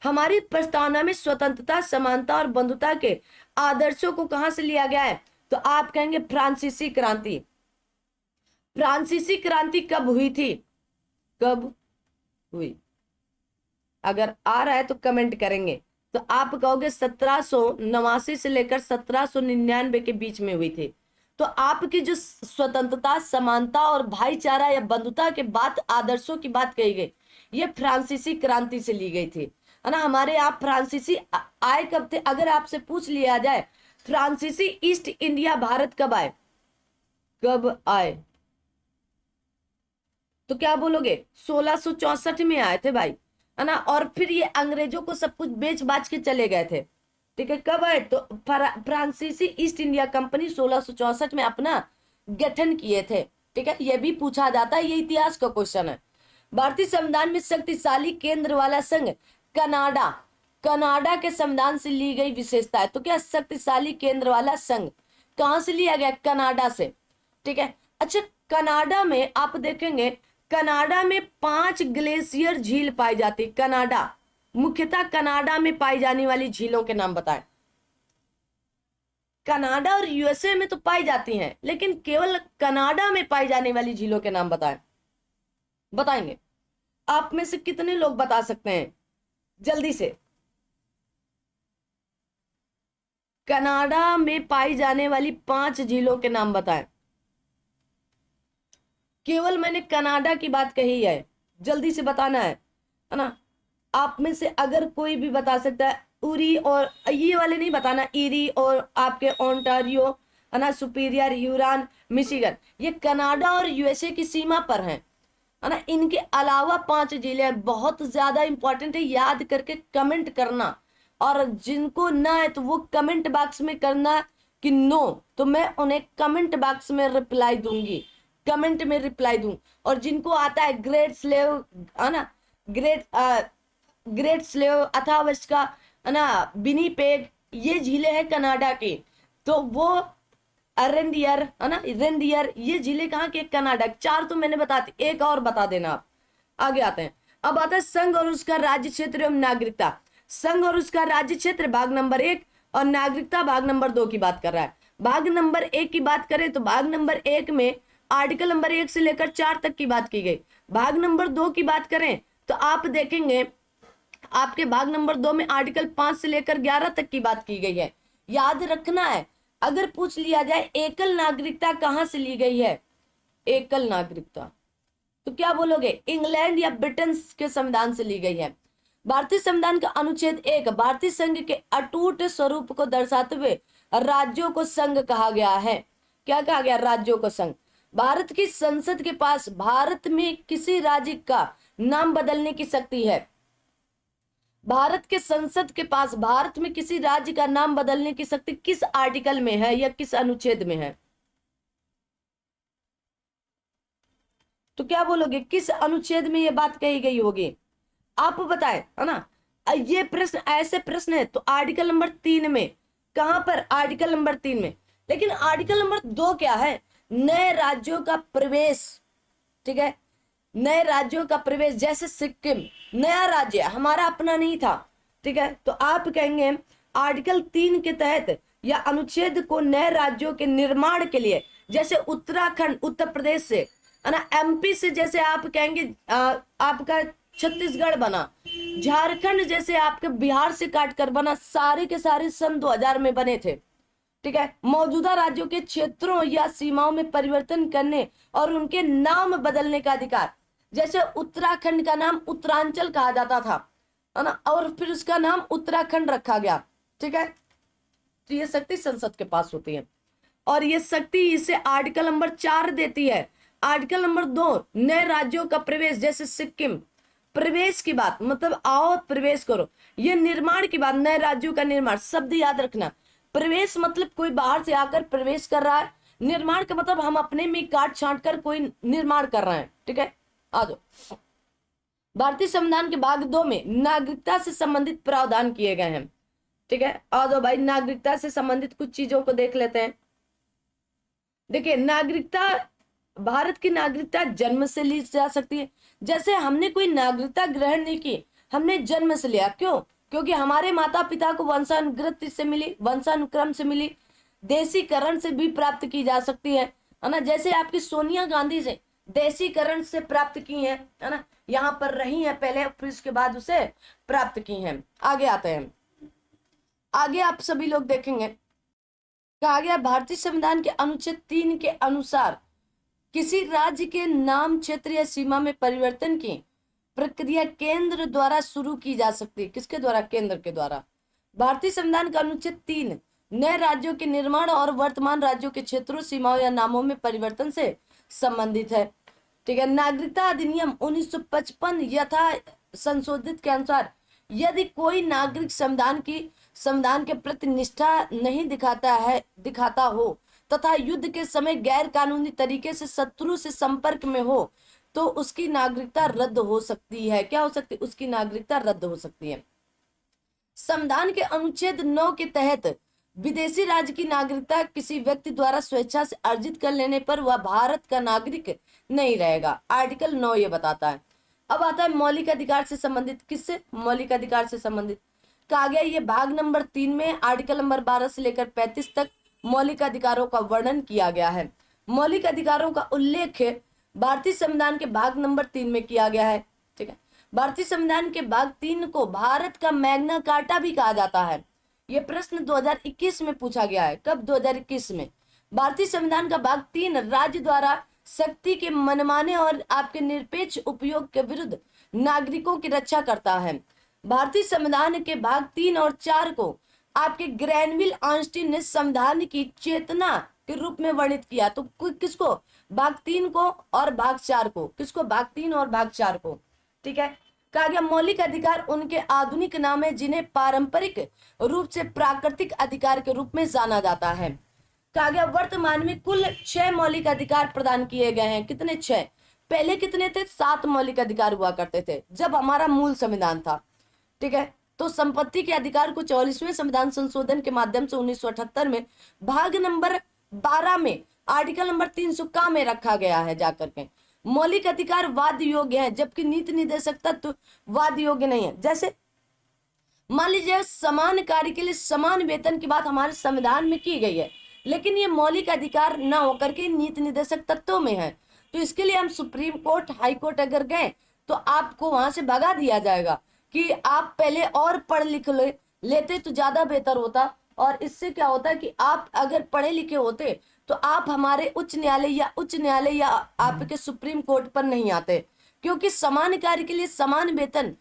हमारी प्रस्तावना में स्वतंत्रता, समानता और बंधुता के आदर्शों को कहां से लिया गया है? तो आप कहेंगे फ्रांसीसी क्रांति। फ्रांसीसी क्रांति कब हुई थी? कब हुई? अगर आ रहा है तो कमेंट करेंगे। तो आप कहोगे 1789 से लेकर 1799 के बीच में हुई थी। तो आपकी जो स्वतंत्रता, समानता और भाईचारा या बंधुता के बात, आदर्शों की बात कही गई, ये फ्रांसीसी क्रांति से ली गई थी, है ना। हमारे यहाँ फ्रांसीसी आए कब थे? अगर आपसे पूछ लिया जाए फ्रांसीसी ईस्ट इंडिया भारत कब आए, कब आए, तो क्या बोलोगे? 1664 में आए थे भाई, है ना। और फिर ये अंग्रेजों को सब कुछ बेच बाच के चले गए थे। ठीक है, कब आए? तो फ्रांसीसी ईस्ट इंडिया कंपनी 1664 में अपना गठन किए थे। ठीक है, ये भी पूछा जाता है, ये इतिहास का क्वेश्चन है। भारतीय संविधान में शक्तिशाली केंद्र वाला संघ कनाडा, कनाडा के संविधान से ली गई विशेषता है। तो क्या शक्तिशाली केंद्र वाला संघ कहां से लिया गया? कनाडा से। ठीक है, अच्छा, कनाडा में आप देखेंगे, कनाडा में 5 ग्लेशियर झील पाई जाती। कनाडा, मुख्यतः कनाडा में पाई जाने वाली झीलों के नाम बताएं। कनाडा और यूएसए में तो पाई जाती हैं, लेकिन केवल कनाडा में पाई जाने वाली झीलों के नाम बताएं। बताएंगे? आप में से कितने लोग बता सकते हैं जल्दी से? कनाडा में पाई जाने वाली 5 झीलों के नाम बताएं। केवल मैंने कनाडा की बात कही है, जल्दी से बताना है ना। आप में से अगर कोई भी बता सकता है, उरी और ये वाले नहीं बताना, इरी और आपके ओंटारियो, है ना, सुपीरियर, ह्यूरॉन, मिशिगन, ये कनाडा और यूएसए की सीमा पर हैं, है ना। इनके अलावा 5 जिले बहुत ज्यादा इंपॉर्टेंट है, याद करके कमेंट करना। और जिनको ना है तो वो कमेंट बॉक्स में करना कि नो, तो मैं उन्हें कमेंट बॉक्स में रिप्लाई दूंगी, कमेंट में रिप्लाई दूं। और जिनको आता है ग्रेट स्लेव, है ना, ग्रेट स्लेव, अथावस्का, है ना, विनीपेग, ये झीलें हैं कनाडा की। तो वो रेनडियर, है ना, रेनडियर, ये जिले कहाँ के? कनाडा। 4 तो मैंने बता दी, एक और बता देना आप। आगे आते हैं, अब आता है संघ और उसका राज्य क्षेत्र एवं नागरिकता। संघ और उसका राज्य क्षेत्र भाग नंबर 1 और नागरिकता भाग नंबर 2 की बात कर रहा है। भाग नंबर 1 की बात करें तो भाग नंबर 1 में आर्टिकल नंबर 1 से लेकर 4 तक की बात की गई। भाग नंबर 2 की बात करें तो आप देखेंगे आपके भाग नंबर 2 में आर्टिकल 5 से लेकर 11 तक की बात की गई है। याद रखना है, अगर पूछ लिया जाए एकल नागरिकता कहां से ली गई है, एकल नागरिकता, तो क्या बोलोगे? इंग्लैंड या ब्रिटेन के संविधान से ली गई है। भारतीय संविधान का अनुच्छेद 1 भारतीय संघ के अटूट स्वरूप को दर्शाते हुए राज्यों को संघ कहा गया है। क्या कहा गया? राज्यों को संघ। भारत की संसद के पास भारत में किसी राज्य का नाम बदलने की शक्ति है। भारत के संसद के पास भारत में किसी राज्य का नाम बदलने की शक्ति किस आर्टिकल में है या किस अनुच्छेद में है? तो क्या बोलोगे, किस अनुच्छेद में ये बात कही गई होगी? आप बताएं, है ना। ये प्रश्न, ऐसे प्रश्न है तो आर्टिकल नंबर 3 में। कहां पर? आर्टिकल नंबर 3 में। लेकिन आर्टिकल नंबर 2 क्या है? नए राज्यों का प्रवेश। ठीक है, नए राज्यों का प्रवेश, जैसे सिक्किम नया राज्य, हमारा अपना नहीं था। ठीक है, तो आप कहेंगे आर्टिकल 3 के तहत या अनुच्छेद को नए राज्यों के निर्माण के लिए, जैसे उत्तराखंड उत्तर प्रदेश से, है ना, एमपी से, जैसे आप कहेंगे आपका छत्तीसगढ़ बना, झारखंड जैसे आपके बिहार से काट कर बना, सारे के सारे सन 2000 में बने थे। ठीक है, मौजूदा राज्यों के क्षेत्रों या सीमाओं में परिवर्तन करने और उनके नाम बदलने का अधिकार, जैसे उत्तराखंड का नाम उत्तरांचल कहा जाता था, है ना, और फिर उसका नाम उत्तराखंड रखा गया। ठीक है, तो ये शक्ति संसद के पास होती है और ये शक्ति इसे आर्टिकल नंबर 4 देती है। आर्टिकल नंबर 2 नए राज्यों का प्रवेश, जैसे सिक्किम, प्रवेश की बात मतलब आओ प्रवेश करो। ये निर्माण की बात, नए राज्यों का निर्माण, शब्द याद रखना। प्रवेश मतलब कोई बाहर से आकर प्रवेश कर रहा है, निर्माण का मतलब हम अपने में काट छांट कर कोई निर्माण कर रहे हैं। ठीक है, आ जाओ। भारतीय संविधान के भाग 2 में नागरिकता से संबंधित प्रावधान किए गए हैं। ठीक है, आ जाओ भाई, नागरिकता से संबंधित कुछ चीजों को देख लेते हैं। देखिए, नागरिकता, भारत की नागरिकता जन्म से ली जा सकती है। जैसे हमने कोई नागरिकता ग्रहण नहीं की, हमने जन्म से लिया। क्यों? क्योंकि हमारे माता पिता को वंशानुगत से मिली, वंशानुक्रम से मिली। देशीकरण से भी प्राप्त की जा सकती है ना। जैसे आपकी सोनिया गांधी से देशीकरण से प्राप्त की है ना, यहाँ पर रही है पहले, फिर उसके बाद उसे प्राप्त की है। आगे आते हैं, आगे आप सभी लोग देखेंगे कहा गया भारतीय संविधान के अनुच्छेद 3 के अनुसार किसी राज्य के नाम, क्षेत्र या सीमा में परिवर्तन की प्रक्रिया केंद्र द्वारा शुरू की जा सकती है। किसके द्वारा? केंद्र के द्वारा। भारतीय संविधान का अनुच्छेद 3 नए राज्यों के निर्माण और वर्तमान राज्यों के क्षेत्रों, सीमाओं या नामों में परिवर्तन से संबंधित है। ठीक है। नागरिकता अधिनियम 1955 यथा संशोधित के अनुसार यदि कोई नागरिक संविधान के प्रति निष्ठा नहीं दिखाता हो तथा युद्ध के समय गैर कानूनी तरीके से शत्रु से संपर्क में हो तो उसकी नागरिकता रद्द हो सकती है। क्या हो सकती है? उसकी नागरिकता रद्द हो सकती है। संविधान के अनुच्छेद 9 के तहत विदेशी राज्य की नागरिकता किसी व्यक्ति द्वारा स्वेच्छा से अर्जित कर लेने पर वह भारत का नागरिक नहीं रहेगा। आर्टिकल 9 ये बताता है। अब आता है मौलिक अधिकार से संबंधित। किससे? मौलिक अधिकार से संबंधित कहा गया ये भाग नंबर 3 में आर्टिकल नंबर 12 से लेकर 35 तक मौलिक अधिकारों का वर्णन किया गया है। मौलिक अधिकारों का उल्लेख भारतीय संविधान के भाग नंबर 3 में किया गया है। ठीक है। भारतीय संविधान के भाग 3 को भारत का मैग्ना कार्टा भी कहा जाता है। यह प्रश्न 2021 में पूछा गया है। कब? 2021 में। भारतीय संविधान का भाग 3 राज्य द्वारा शक्ति के मनमाने और आपके निरपेक्ष उपयोग के विरुद्ध नागरिकों की रक्षा करता है। भारतीय संविधान के भाग 3 और 4 को आपके ग्रैनविल ऑस्टिन ने संविधान की चेतना के रूप में वर्णित किया। तो किसको? भाग 3 को और भाग 4 को। किसको? भाग 3 और भाग 4 को। ठीक है। कहा गया मौलिक अधिकार उनके आधुनिक नाम है जिन्हें पारंपरिक रूप से प्राकृतिक अधिकार के रूप में जाना जाता है। कहा गया वर्तमान में कुल 6 मौलिक अधिकार प्रदान किए गए हैं। कितने? 6। पहले कितने थे? 7 मौलिक अधिकार हुआ करते थे जब हमारा मूल संविधान था। ठीक है। तो संपत्ति के अधिकार को 44वें संविधान संशोधन के माध्यम से 1978 में भाग नंबर 12 में आर्टिकल नंबर 300 में रखा गया है जाकर के। मौलिक अधिकार वाद योग्य है जबकि नीति निर्देशक तत्व वाद योग्य नहीं है। जैसे मान लीजिए समान कार्य के लिए समान वेतन की बात हमारे संविधान में की गई है, लेकिन ये मौलिक अधिकार न होकर के नीति निर्देशक तत्वों में है। तो इसके लिए हम सुप्रीम कोर्ट, हाई कोर्ट अगर गए तो आपको वहां से भगा दिया जाएगा कि आप पहले और पढ़ लिख लेते तो ज्यादा बेहतर होता। और इससे क्या होता है कि आप अगर पढ़े लिखे होते तो आप हमारे उच्च न्यायालय या आपके सुप्रीम कोर्ट पर नहीं आते, क्योंकि समान कार्य के लिए समान वेतन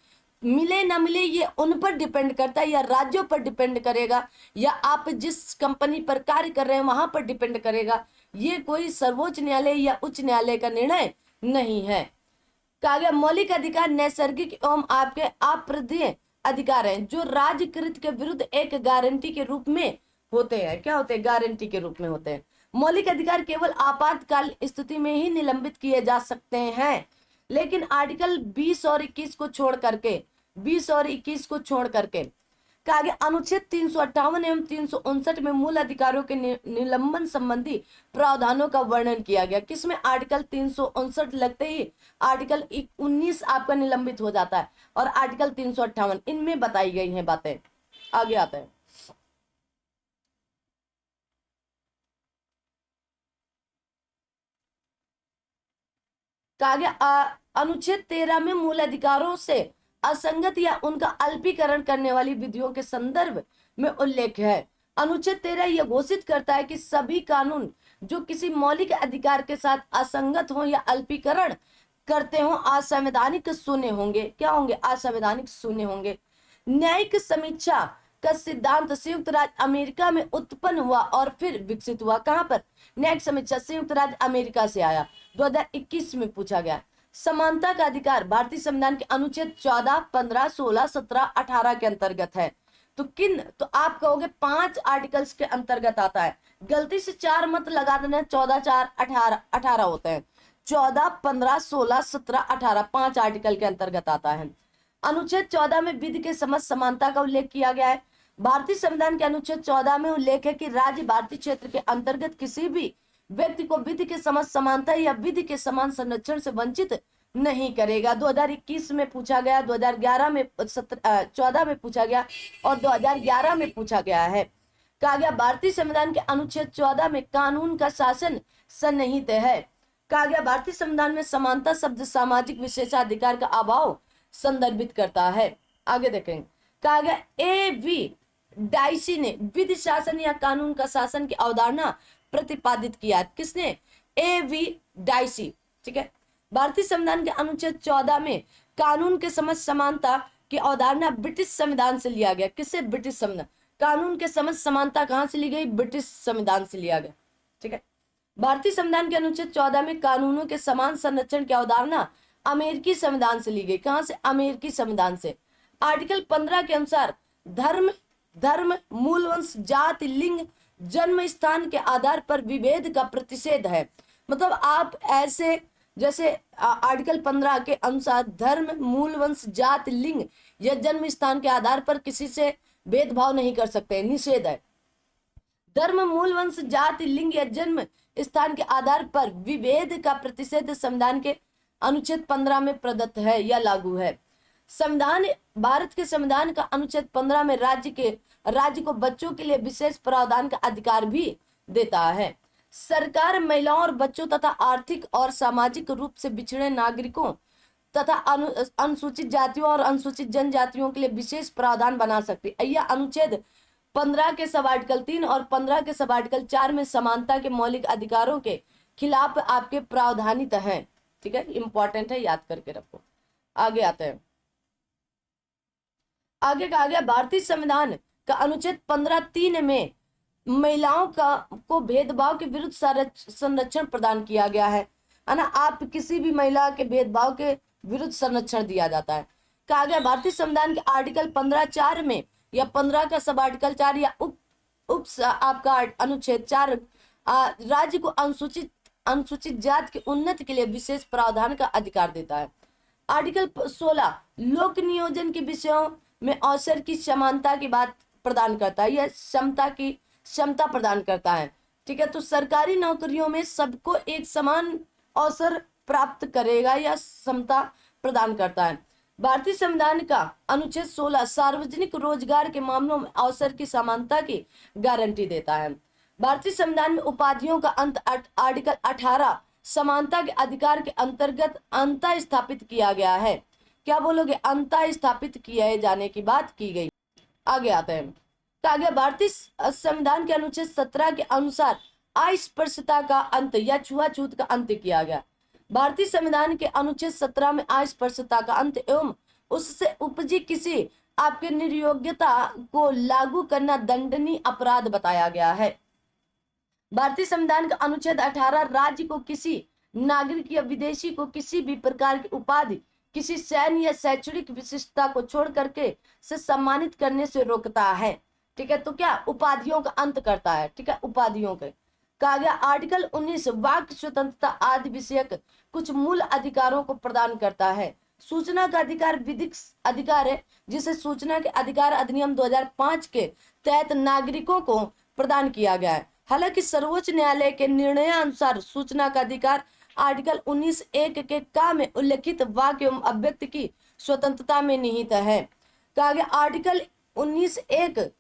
मिले ना मिले ये उन पर डिपेंड करता है, या राज्यों पर डिपेंड करेगा, या आप जिस कंपनी पर कार्य कर रहे हैं वहां पर डिपेंड करेगा। ये कोई सर्वोच्च न्यायालय या उच्च न्यायालय का निर्णय नहीं है। कहा गया मौलिक अधिकार नैसर्गिक एवं आपके अप्रदेय अधिकार हैं जो राज्यकृत के विरुद्ध एक गारंटी के रूप में होते हैं। क्या होते हैं? गारंटी के रूप में होते हैं। मौलिक अधिकार केवल आपातकाल स्थिति में ही निलंबित किए जा सकते हैं, लेकिन आर्टिकल 20 और 21 को छोड़ करके कहा गया अनुच्छेद 358 एवं 359 में मूल अधिकारों के निलंबन संबंधी प्रावधानों का वर्णन किया गया। किसमें? आर्टिकल 359 लगते ही आर्टिकल 19 आपका निलंबित हो जाता है और आर्टिकल 358 इनमें बताई गई हैं बातें। आगे आता है। कहा गया अनुच्छेद 13 में मूल अधिकारों से असंगत या उनका अल्पीकरण करने वाली विधियों के संदर्भ में उल्लेख है। अनुच्छेद 13 यह घोषित करता है कि सभी कानून जो किसी मौलिक अधिकार के साथ असंगत हो या अल्पीकरण करते हो असंवैधानिक शून्य होंगे। क्या होंगे? असंवैधानिक शून्य होंगे। न्यायिक समीक्षा का सिद्धांत संयुक्त राज्य अमेरिका में उत्पन्न हुआ और फिर विकसित हुआ। कहां पर? न्यायिक समीक्षा संयुक्त राज्य अमेरिका से आया। 2021 में पूछा गया। समानता का अधिकार भारतीय संविधान के अनुच्छेद 14, 15, 16, 17, 18 के अंतर्गत है। तो आप कहोगे 5 आर्टिकल्स के अंतर्गत आता है। गलती से 4 मत लगा देना। 14, 4, 18 होते हैं। 14, 15, 16, 17, 18 5 आर्टिकल के अंतर्गत आता है। अनुच्छेद 14 में विधि के समस्त समानता का उल्लेख किया गया है। भारतीय संविधान के अनुच्छेद 14 में उल्लेख है कि राज्य भारतीय क्षेत्र के अंतर्गत किसी भी व्यक्ति को विधि के समस्त समानता या विधि के समान संरक्षण से वंचित नहीं करेगा। 2021 में पूछा गया, 2011 में 14 में पूछा गया और 2011 में पूछा गया है। कहा गया भारतीय संविधान के अनुच्छेद 14 में कानून का शासन सन्निहित है। कहा गया भारतीय संविधान में समानता शब्द सामाजिक विशेषाधिकार का अभाव संदर्भित करता है। आगे देखेंगे। कहा गया ए वी डाइसी ने विधि शासन या कानून का शासन की अवधारणा प्रतिपादित किया। किसने? A.V. डाइसी। ठीक है। भारतीय संविधान के अनुच्छेद 14 में कानून के समझ समानता की अवधारणा ब्रिटिश संविधान से लिया गया। किससे? ब्रिटिश संविधान। कानून के समझ समानता कहां से ली गई? ब्रिटिश संविधान से लिया गया। ठीक है। भारतीय संविधान के अनुच्छेद 14 में कानूनों के समान संरक्षण की अवधारणा अमेरिकी संविधान से ली गई। कहां से? अमेरिकी संविधान से। आर्टिकल 15 के अनुसार धर्म, मूल वंश, जाति, लिंग, जन्म स्थान के आधार पर विभेद का प्रतिषेध है। मतलब आप ऐसे जैसे आर्टिकल 15 के अनुसार धर्म, मूल वंश, जाति, लिंग या जन्म स्थान के आधार पर किसी से भेदभाव नहीं कर सकते, निषेध है। धर्म, मूल वंश, जाति, लिंग या जन्म स्थान के आधार पर विभेद का प्रतिषेध संविधान के अनुच्छेद 15 में प्रदत्त है या लागू है। संविधान, भारत के संविधान का अनुच्छेद 15 में राज्य को बच्चों के लिए विशेष प्रावधान का अधिकार भी देता है। सरकार महिलाओं और बच्चों तथा आर्थिक और सामाजिक रूप से पिछड़े नागरिकों तथा अनुसूचित जातियों और अनुसूचित जनजातियों के लिए विशेष प्रावधान बना सकती है। यह अनुच्छेद 15 के सब आर्टिकल 3 और 15 के सब आर्टिकल 4 में समानता के मौलिक अधिकारों के खिलाफ आपके प्रावधानित है। ठीक है, इंपॉर्टेंट है, याद करके रखो। आगे आते हैं। आगे कहा गया भारतीय संविधान का अनुच्छेद 15(3) में महिलाओं को भेदभाव के विरुद्ध संरक्षण प्रदान किया गया है ना। आप किसी भी महिला के भेदभाव के विरुद्ध संरक्षण दिया जाता है। कहा गया भारतीय संविधान के आर्टिकल 15(4) में या 15 का सब आर्टिकल 4 या उप आपका अनुच्छेद 4 राज्य को अनुसूचित जाति की उन्नति के लिए विशेष प्रावधान का अधिकार देता है। आर्टिकल 16 लोक नियोजन के विषयों में अवसर की समानता की बात प्रदान करता है, यह क्षमता प्रदान करता है। ठीक है, तो सरकारी नौकरियों में सबको एक समान अवसर प्राप्त करेगा या समता प्रदान करता है। भारतीय संविधान का अनुच्छेद 16 सार्वजनिक रोजगार के मामलों में अवसर की समानता की गारंटी देता है। भारतीय संविधान में उपाधियों का अंत आर्टिकल 18 समानता के अधिकार के अंतर्गत अंतः स्थापित किया गया है। क्या बोलोगे? अंतः स्थापित किए जाने की बात की गई। आगे आते हैं। आगे भारतीय संविधान के अनुच्छेद 17 के अनुसार अस्पृश्यता का अंत या छुआछूत का अंत किया गया। भारतीय संविधान के अनुच्छेद 17 में अस्पृश्यता का अंत एवं उससे उपजी किसी आपके निर्योग्यता को लागू करना दंडनीय अपराध बताया गया है। भारतीय संविधान का अनुच्छेद 18 राज्य को किसी नागरिक या विदेशी को किसी भी प्रकार की उपाधि, किसी सैन्य या शैक्षणिक विशिष्टता को छोड़ करके से सम्मानित करने से रोकता है। ठीक है, तो क्या उपाधियों का अंत करता है। ठीक है, उपाधियों के कहा गया आर्टिकल 19 वाक स्वतंत्रता आदि विषयक कुछ मूल अधिकारों को प्रदान करता है। सूचना का अधिकार विधिक अधिकार है जिसे सूचना के अधिकार अधिनियम 2005 के तहत नागरिकों को प्रदान किया गया है। हालांकि सर्वोच्च न्यायालय के निर्णयानुसार सूचना का अधिकार आर्टिकल 19(1) के का में उल्लेखित वाक एवं अभिव्यक्ति की स्वतंत्रता में निहित है। कहा गया आर्टिकल 19(1)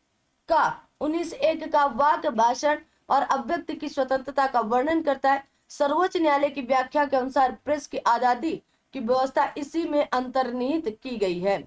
का वाक, भाषण और अभिव्यक्ति की स्वतंत्रता का वर्णन करता है। सर्वोच्च न्यायालय की व्याख्या के अनुसार प्रेस की आजादी की व्यवस्था इसी में अंतर्निहित की गई है।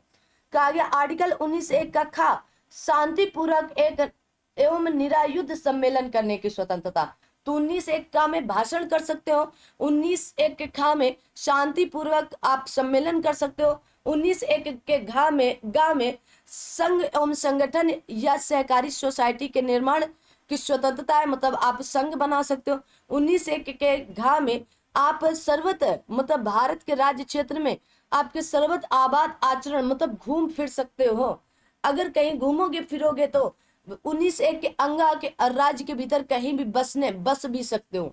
कहा गया आर्टिकल 19(1) का खा शांतिपूर्वक एक एवं निरायुध सम्मेलन करने की स्वतंत्रता। तो 19(1) का में भाषण कर सकते हो, 19(1) के खा में शांतिपूर्वक आप सम्मेलन कर सकते हो, 19(1) के गा में संघ एवं संगठन या सहकारी सोसाइटी के निर्माण की स्वतंत्रता है, मतलब आप संघ बना सकते हो। 19(1) के घा में आप सर्वत्र मतलब भारत के राज्य क्षेत्र में आपके सर्वत्र आबाद आचरण मतलब घूम फिर सकते हो। अगर कहीं घूमोगे फिरोगे तो 19(1) के अंगा के राज्य के भीतर कहीं भी बस भी सकते हो,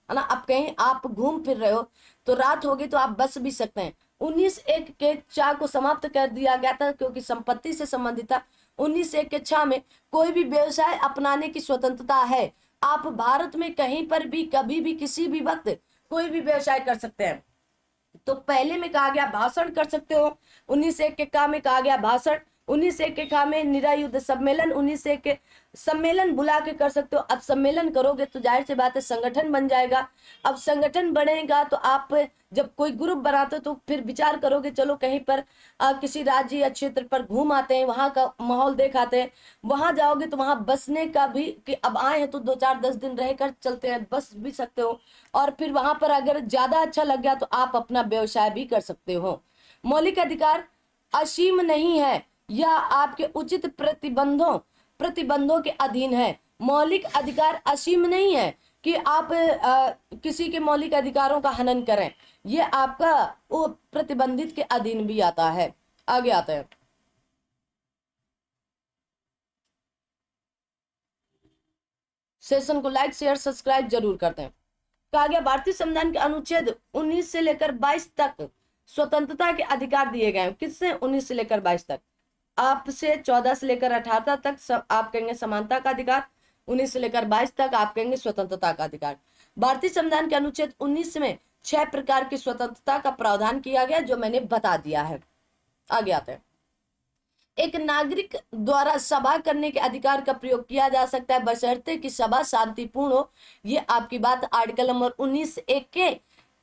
है ना। अब कहीं आप घूम फिर रहे हो तो रात होगी तो आप बस भी सकते हैं। 19(1) के चा को समाप्त कर दिया गया था क्योंकि संपत्ति से संबंधित था। 19(1) के छा में कोई भी व्यवसाय अपनाने की स्वतंत्रता है। आप भारत में कहीं पर भी कभी भी किसी भी वक्त कोई भी व्यवसाय कर सकते हैं। तो पहले में कहा गया भाषण कर सकते हो, 19(1) के का में कहा गया भाषण, 1901 के खा में निरायुध सम्मेलन, 1901 के सम्मेलन बुला के कर सकते हो। अब सम्मेलन करोगे तो जाहिर सी बात है संगठन बन जाएगा। अब संगठन बनेगा तो आप जब कोई ग्रुप बनाते हो तो फिर विचार करोगे चलो कहीं पर किसी राज्य या क्षेत्र पर घूम आते हैं, वहां का माहौल देख आते हैं। वहां जाओगे तो वहां बसने का भी कि अब आए हैं तो 2-4-10 दिन रहकर चलते हैं, बस भी सकते हो। और फिर वहां पर अगर ज्यादा अच्छा लग गया तो आप अपना व्यवसाय भी कर सकते हो। मौलिक अधिकार असीम नहीं है, यह आपके उचित प्रतिबंधों के अधीन है। मौलिक अधिकार असीम नहीं है कि आप किसी के मौलिक अधिकारों का हनन करें, यह आपका वो प्रतिबंधित के अधीन भी आता है। आगे आते हैं। सेशन को लाइक शेयर सब्सक्राइब जरूर करते हैं। कहा गया भारतीय संविधान के अनुच्छेद 19 से लेकर 22 तक स्वतंत्रता के अधिकार दिए गए हैं। किससे? 19 से लेकर 22 तक। आपसे 14 से लेकर 18 तक आप कहेंगे समानता का अधिकार, 19 से लेकर 22 तक आप कहेंगे स्वतंत्रता का अधिकार। भारतीय संविधान के अनुच्छेद 19 में 6 प्रकार की स्वतंत्रता का प्रावधान किया गया जो मैंने बता दिया है। आगे आते हैं। एक नागरिक द्वारा सभा करने के अधिकार का प्रयोग किया जा सकता है बशर्ते कि सभा शांतिपूर्ण हो। ये आपकी बात आर्टिकल नंबर 19(1) के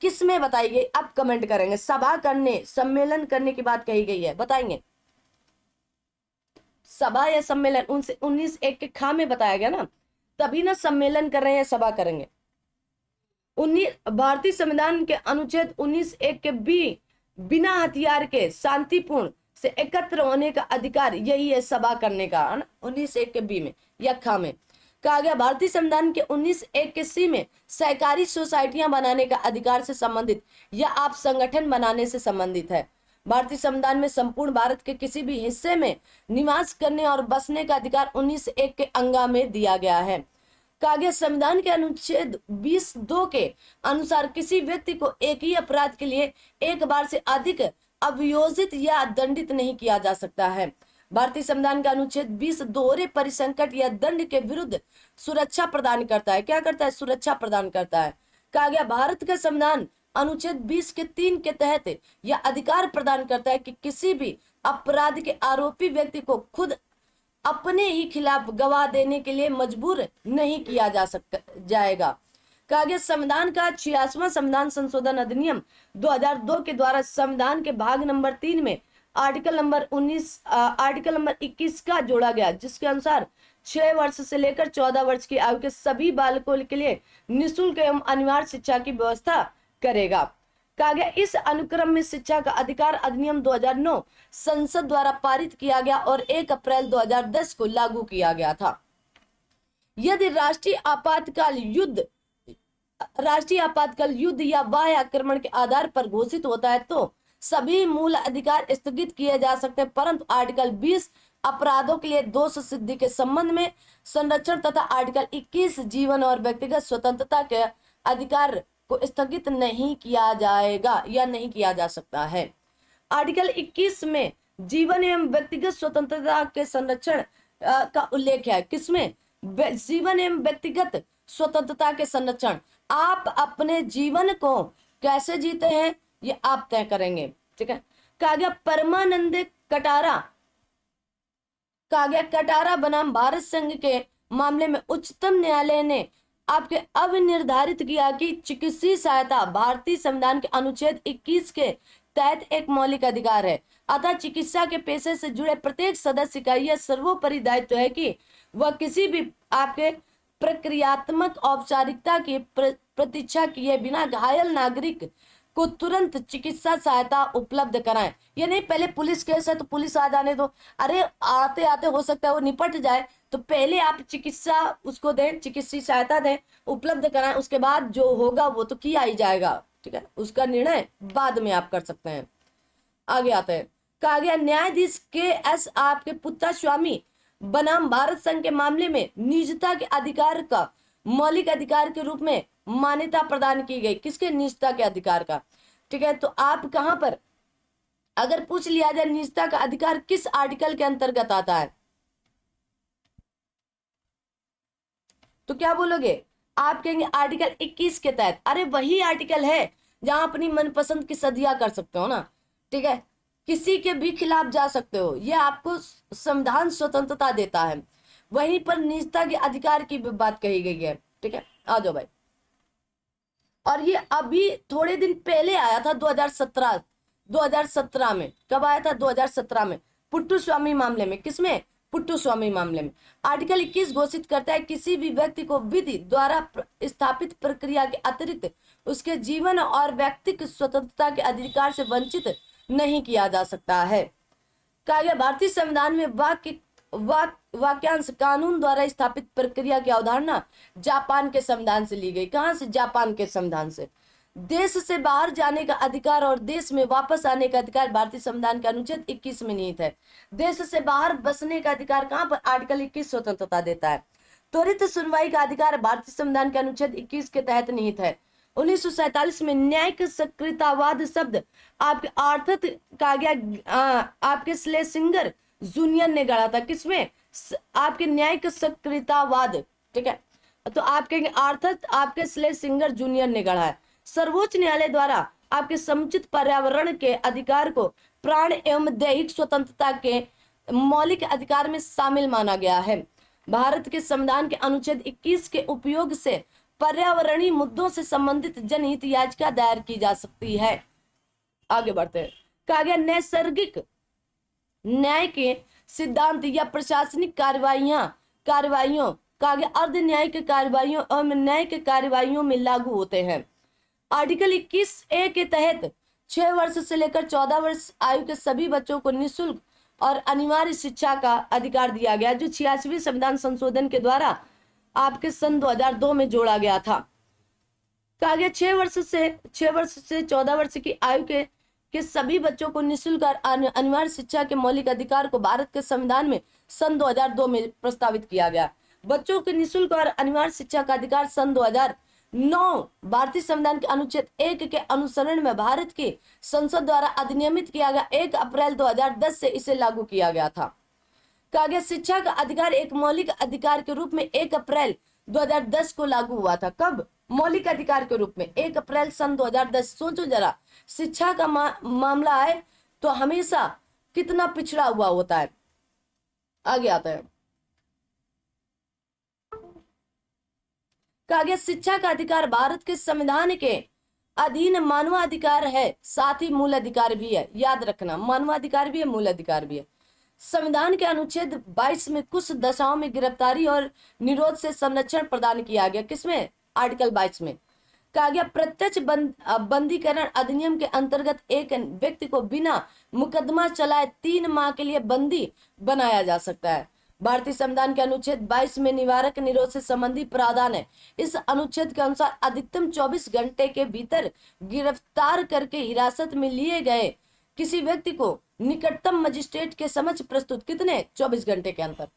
किस में बताई गई? आप कमेंट करेंगे। सभा करने, सम्मेलन करने की बात कही गई है, बताएंगे सभा या सम्मेलन। 19(1) के खा में बताया गया ना, तभी ना सम्मेलन कर रहे हैं, सभा करेंगे। भारतीय संविधान के अनुच्छेद 19(1) के भी बिना हथियार के शांतिपूर्ण से एकत्र होने का अधिकार यही है, सभा करने का, है ना। 19(1) के बी में या खा में कहा गया भारतीय संविधान के 19(1) के सी में सहकारी सोसाइटियां बनाने का अधिकार से संबंधित या आप संगठन बनाने से संबंधित है। भारतीय संविधान में संपूर्ण भारत के किसी भी हिस्से में निवास करने और बसने का अधिकार 19(1) के अंगा में दिया गया है। कहा गया संविधान के अनुच्छेद 20(2) के अनुसार किसी व्यक्ति को एक ही अपराध के लिए एक बार से अधिक अभियोजित या दंडित नहीं किया जा सकता है। भारतीय संविधान का अनुच्छेद 20 दोहरे परिसंकट या दंड के विरुद्ध सुरक्षा प्रदान करता है। क्या करता है? सुरक्षा प्रदान करता है। कहा गया भारत का संविधान अनुच्छेद 20 के 3 के तहत यह अधिकार प्रदान करता है कि किसी भी अपराध के आरोपी व्यक्ति को खुद अपने ही खिलाफ गवाह देने के लिए मजबूर नहीं किया जाएगा। कहा गया संविधान का 86वां संविधान संशोधन अधिनियम 2002 के द्वारा संविधान के भाग नंबर 3 में आर्टिकल नंबर 21 का जोड़ा गया, जिसके अनुसार 6 वर्ष से लेकर 14 वर्ष की आयु के सभी बालकों के लिए निःशुल्क एवं अनिवार्य शिक्षा की व्यवस्था करेगा। कहा गया इस अनुक्रम में शिक्षा का अधिकार अधिनियम 2009 संसद द्वारा पारित किया गया और 1 अप्रैल 2010 को लागू किया गया था। यदि राष्ट्रीय आपातकाल युद्ध या बाह्य आक्रमण के आधार पर घोषित होता है तो सभी मूल अधिकार स्थगित किए जा सकते हैं, परंतु आर्टिकल 20 अपराधों के लिए दोष सिद्धि के संबंध में संरक्षण तथा आर्टिकल 21 जीवन और व्यक्तिगत स्वतंत्रता के अधिकार को स्थगित नहीं किया जाएगा या नहीं किया जा सकता है। आर्टिकल 21 में जीवन एवं व्यक्तिगत स्वतंत्रता के संरक्षण का उल्लेख है। किसमें? जीवन एवं व्यक्तिगत स्वतंत्रता के संरक्षण। आप अपने जीवन को कैसे जीते हैं ये आप तय करेंगे, ठीक है। कहा गया परमानंद कटारा बनाम भारत संघ के मामले में उच्चतम न्यायालय ने आपके अब निर्धारित किया कि चिकित्सीय सहायता भारतीय संविधान के अनुच्छेद 21 के तहत एक मौलिक अधिकार है। अतः चिकित्सा के पेशे से जुड़े प्रत्येक सदस्य का यह सर्वोपरि दायित्व है कि वह किसी भी आपके प्रक्रियात्मक औपचारिकता की प्रतीक्षा किए बिना घायल नागरिक को तुरंत चिकित्सा सहायता उपलब्ध कराएं। ये नहीं पहले पुलिस केस है तो पुलिस आ जाने दो, अरे आते आते हो सकता है वो निपट जाए, तो पहले आप चिकित्सा उसको दें, चिकित्सीय सहायता दें, उपलब्ध कराएं, उसके बाद जो होगा वो तो किया ही जाएगा, ठीक है। उसका निर्णय बाद में आप कर सकते हैं। आगे आते हैं। कहा गया न्यायाधीश के.एस. आपके पुत्ता स्वामी बनाम भारत संघ के मामले में निजता के अधिकार का मौलिक अधिकार के रूप में मान्यता प्रदान की गई। किसके? निजता के अधिकार का, ठीक है। तो आप कहां पर अगर पूछ लिया जाए निजता का अधिकार किस आर्टिकल के अंतर्गत आता है तो क्या बोलोगे? आप कहेंगे आर्टिकल 21 के तहत। अरे वही आर्टिकल है जहां अपनी मनपसंद की सदिया कर सकते हो ना, ठीक है। किसी के भी खिलाफ जा सकते हो, यह आपको संविधान स्वतंत्रता देता है। वहीं पर निजता के अधिकार की भी बात कही गई है। ठीक है, आ जाओ भाई। और ये अभी थोड़े दिन पहले आया था, 2017 में। कब आया था? 2017 में, पुट्टू स्वामी मामले में। किसमें? पुट्टू स्वामी मामले में। आर्टिकल 21 घोषित करता है किसी भी व्यक्ति को विधि द्वारा स्थापित प्रक्रिया के अतिरिक्त उसके जीवन और व्यक्तिगत स्वतंत्रता के अधिकार से वंचित नहीं किया जा सकता है। कहा गया भारतीय संविधान में वाक्यांश कानून द्वारा स्थापित प्रक्रिया की अवधारणा जापान के संविधान से ली गई। कहां से? जापान के संविधान से। देश से बाहर जाने का अधिकार और देश में वापस आने का अधिकार भारतीय संविधान के अनुच्छेद 21 में निहित है। देश से बाहर बसने का अधिकार कहां पर? आर्टिकल 21 स्वतंत्रता देता है। त्वरित सुनवाई का अधिकार भारतीय संविधान के अनुच्छेद 21 के तहत निहित है। 1947 में न्यायिक सक्रियतावाद शब्द आपके अर्थात कहा गया आपके स्लेसिंगर जूनियर ने गढ़ा था। किसमें? आपके न्यायिक सक्रियतावाद। ठीक है, तो आपके अर्थात आपके स्लेसिंगर जूनियर ने गढ़ा है। सर्वोच्च न्यायालय द्वारा आपके समुचित पर्यावरण के अधिकार को प्राण एवं दैहिक स्वतंत्रता के मौलिक अधिकार में शामिल माना गया है। भारत के संविधान के अनुच्छेद 21 के उपयोग से पर्यावरणीय मुद्दों से संबंधित जनहित याचिका दायर की जा सकती है। आगे बढ़ते हैं। कहा गया नैसर्गिक न्याय के सिद्धांत या प्रशासनिक कार्यवाहियों कहा गया अर्ध न्यायिक कार्यवाहियों एवं न्यायिक कार्यवाहियों में लागू होते हैं। आर्टिकल 21A के तहत 6 वर्ष से लेकर 14 वर्ष आयु के सभी बच्चों को निःशुल्क और अनिवार्य शिक्षा का अधिकार दिया गया, जो 86वें संविधान संशोधन के द्वारा आपके सन 2002 में जोड़ा गया था। कहा गया 6 वर्ष से 14 वर्ष की आयु के सभी बच्चों को निःशुल्क और अनिवार्य शिक्षा के मौलिक अधिकार को भारत के संविधान में सन 2002 में प्रस्तावित किया गया। बच्चों के निःशुल्क और अनिवार्य शिक्षा का अधिकार सन 2009 भारतीय संविधान के अनुच्छेद 1 के अनुसरण में भारत की संसद द्वारा अधिनियमित किया गया। 1 अप्रैल 2010 से इसे लागू किया गया था। कहा गया शिक्षा का अधिकार एक मौलिक अधिकार के रूप में 1 अप्रैल 2010 को लागू हुआ था। कब? मौलिक अधिकार के रूप में 1 अप्रैल सन 2010। सोचो जरा, शिक्षा का मामला है तो हमेशा कितना पिछड़ा हुआ होता है। आगे आता है। कहा गया शिक्षा का अधिकार भारत के संविधान के अधीन मानवाधिकार है, साथ ही मूल अधिकार भी है। याद रखना, मानवाधिकार भी है, मूल अधिकार भी है। संविधान के अनुच्छेद 22 में कुछ दशाओं में गिरफ्तारी और निरोध से संरक्षण प्रदान किया गया। किसमें? आर्टिकल 22 में। कहा गया प्रत्यक्ष बंदीकरण अधिनियम के अंतर्गत एक व्यक्ति को बिना मुकदमा चलाए 3 माह के लिए बंदी बनाया जा सकता है। भारतीय संविधान के अनुच्छेद 22 में निवारक निरोध से संबंधी प्रावधान है। इस अनुच्छेद के अनुसार अधिकतम 24 घंटे के भीतर गिरफ्तार करके हिरासत में लिए गए किसी व्यक्ति को निकटतम मजिस्ट्रेट के समक्ष प्रस्तुत कितने? 24 घंटे के अंतर।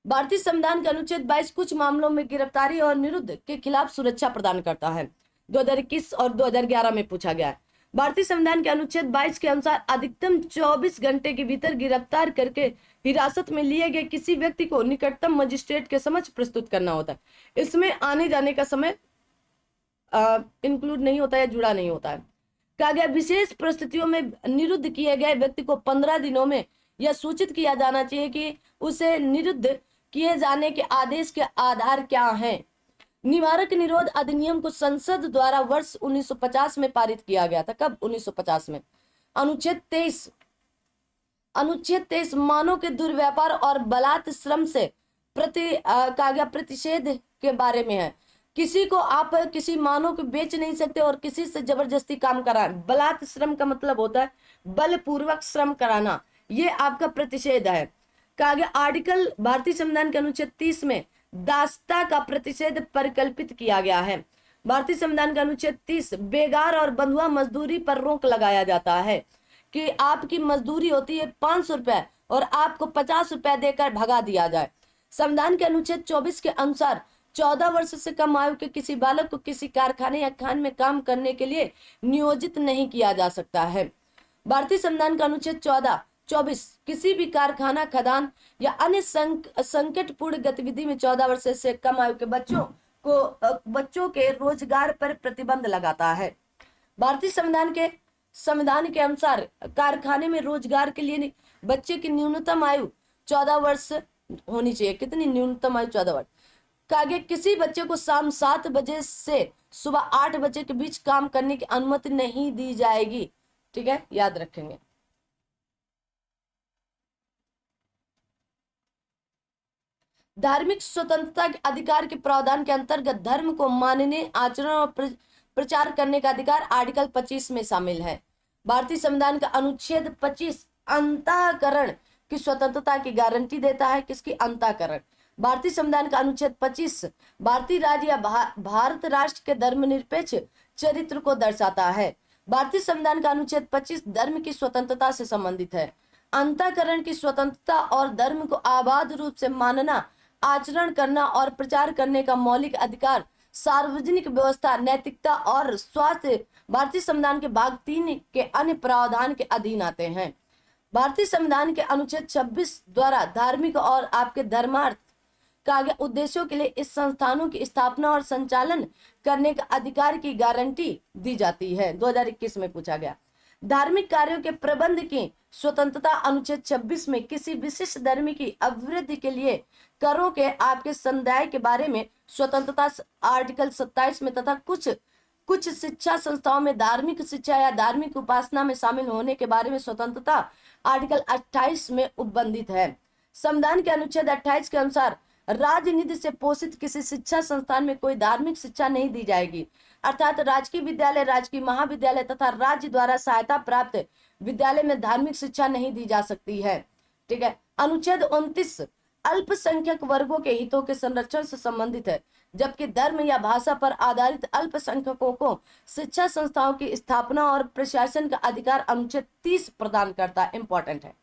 भारतीय संविधान के अनुच्छेद 22 कुछ मामलों में गिरफ्तारी और निरुद्ध के खिलाफ सुरक्षा प्रदान करता है। 2021 और 2011 में पूछा गया है। भारतीय संविधान के अनुच्छेद 22 के अनुसार अधिकतम 24 घंटे के भीतर गिरफ्तार करके हिरासत में लिए गए किसी व्यक्ति को निकटतम मजिस्ट्रेट के समक्ष प्रस्तुत करना होता है। इसमें आने जाने का समय इंक्लूड नहीं होता है, जुड़ा नहीं होता है। कहा गया विशेष परिस्थितियों में निरुद्ध किए गए व्यक्ति को 15 दिनों में यह सूचित किया जाना चाहिए कि उसे निरुद्ध किए जाने के आदेश के आधार क्या हैं। निवारक निरोध अधिनियम को संसद द्वारा वर्ष 1950 में पारित किया गया था। कब? 1950 में। अनुच्छेद 23 मानव के दुर्व्यापार और बलात् श्रम से प्रतिषेध के बारे में है। किसी को आप किसी मानव को बेच नहीं सकते और किसी से जबरदस्ती काम कराना। बलात् श्रम का मतलब होता है बलपूर्वक श्रम कराना, ये आपका प्रतिषेध है। कहा गया आर्टिकल भारतीय संविधान के अनुच्छेद 30 में दासता का प्रतिषेध परिकल्पित किया गया है। भारतीय संविधान का अनुच्छेद 30 बेगार और बंधुआ मजदूरी पर रोक लगाया जाता है कि आपकी मजदूरी होती है 500 रुपए और आपको 50 रुपए देकर भगा दिया जाए। संविधान के अनुच्छेद 24 के अनुसार 14 वर्ष से कम आयु के किसी बालक को किसी कारखाने या खान में काम करने के लिए नियोजित नहीं किया जा सकता है। भारतीय संविधान का अनुच्छेद 24 किसी भी कारखाना, खदान या अन्य संकटपूर्ण गतिविधि में 14 वर्ष से कम आयु के बच्चों के रोजगार पर प्रतिबंध लगाता है। भारतीय संविधान के संविधान के अनुसार कारखाने में रोजगार के लिए बच्चे की न्यूनतम आयु 14 वर्ष होनी चाहिए। कितनी? न्यूनतम आयु 14 वर्ष। कहा गया किसी बच्चे को शाम 7 बजे से सुबह 8 बजे के बीच काम करने की अनुमति नहीं दी जाएगी। ठीक है, याद रखेंगे। धार्मिक स्वतंत्रता के अधिकार के प्रावधान के अंतर्गत धर्म को मानने, आचरण और प्रचार करने का अधिकार आर्टिकल 25 में शामिल है। भारतीय संविधान का अनुच्छेद 25 अंतःकरण की स्वतंत्रता की गारंटी देता है। किसकी? अंतःकरण। भारतीय संविधान का अनुच्छेद 25 भारतीय राज्य या भारत राष्ट्र के धर्मनिरपेक्ष चरित्र को दर्शाता है। भारतीय संविधान का अनुच्छेद 25 धर्म की स्वतंत्रता से संबंधित है। अंतःकरण की स्वतंत्रता और धर्म को अबाध रूप से मानना, आचरण करना और प्रचार करने का मौलिक अधिकार, सार्वजनिक व्यवस्था, नैतिकता और स्वास्थ्य भारतीय संविधान के भाग 3 के अन्य प्रावधान के अधीन आते हैं। भारतीय संविधान के अनुच्छेद 26 द्वारा धार्मिक और आपके धर्मार्थ का उद्देश्यों के लिए इस संस्थानों की स्थापना और संचालन करने का अधिकार की गारंटी दी जाती है। 2021 में पूछा गया। धार्मिक कार्यों के प्रबंध की स्वतंत्रता अनुच्छेद 26 में किसी विशिष्ट धर्म की अभिवृद्धि के लिए करों के आपके समुदाय के बारे में स्वतंत्रता आर्टिकल 27 में तथा कुछ शिक्षा संस्थाओं में धार्मिक शिक्षा या धार्मिक उपासना में शामिल होने के बारे में स्वतंत्रता आर्टिकल 28 में उपबंधित है। संविधान के अनुच्छेद 28 के अनुसार राज्य निधि से पोषित किसी शिक्षा संस्थान में कोई धार्मिक शिक्षा नहीं दी जाएगी, अर्थात राजकीय विद्यालय, राजकीय महाविद्यालय तथा राज्य द्वारा सहायता प्राप्त विद्यालय में धार्मिक शिक्षा नहीं दी जा सकती है। ठीक है। अनुच्छेद 29 अल्पसंख्यक वर्गों के हितों के संरक्षण से संबंधित है, जबकि धर्म या भाषा पर आधारित अल्पसंख्यकों को शिक्षा संस्थाओं की स्थापना और प्रशासन का अधिकार अनुच्छेद 30 प्रदान करता है। इंपॉर्टेंट है।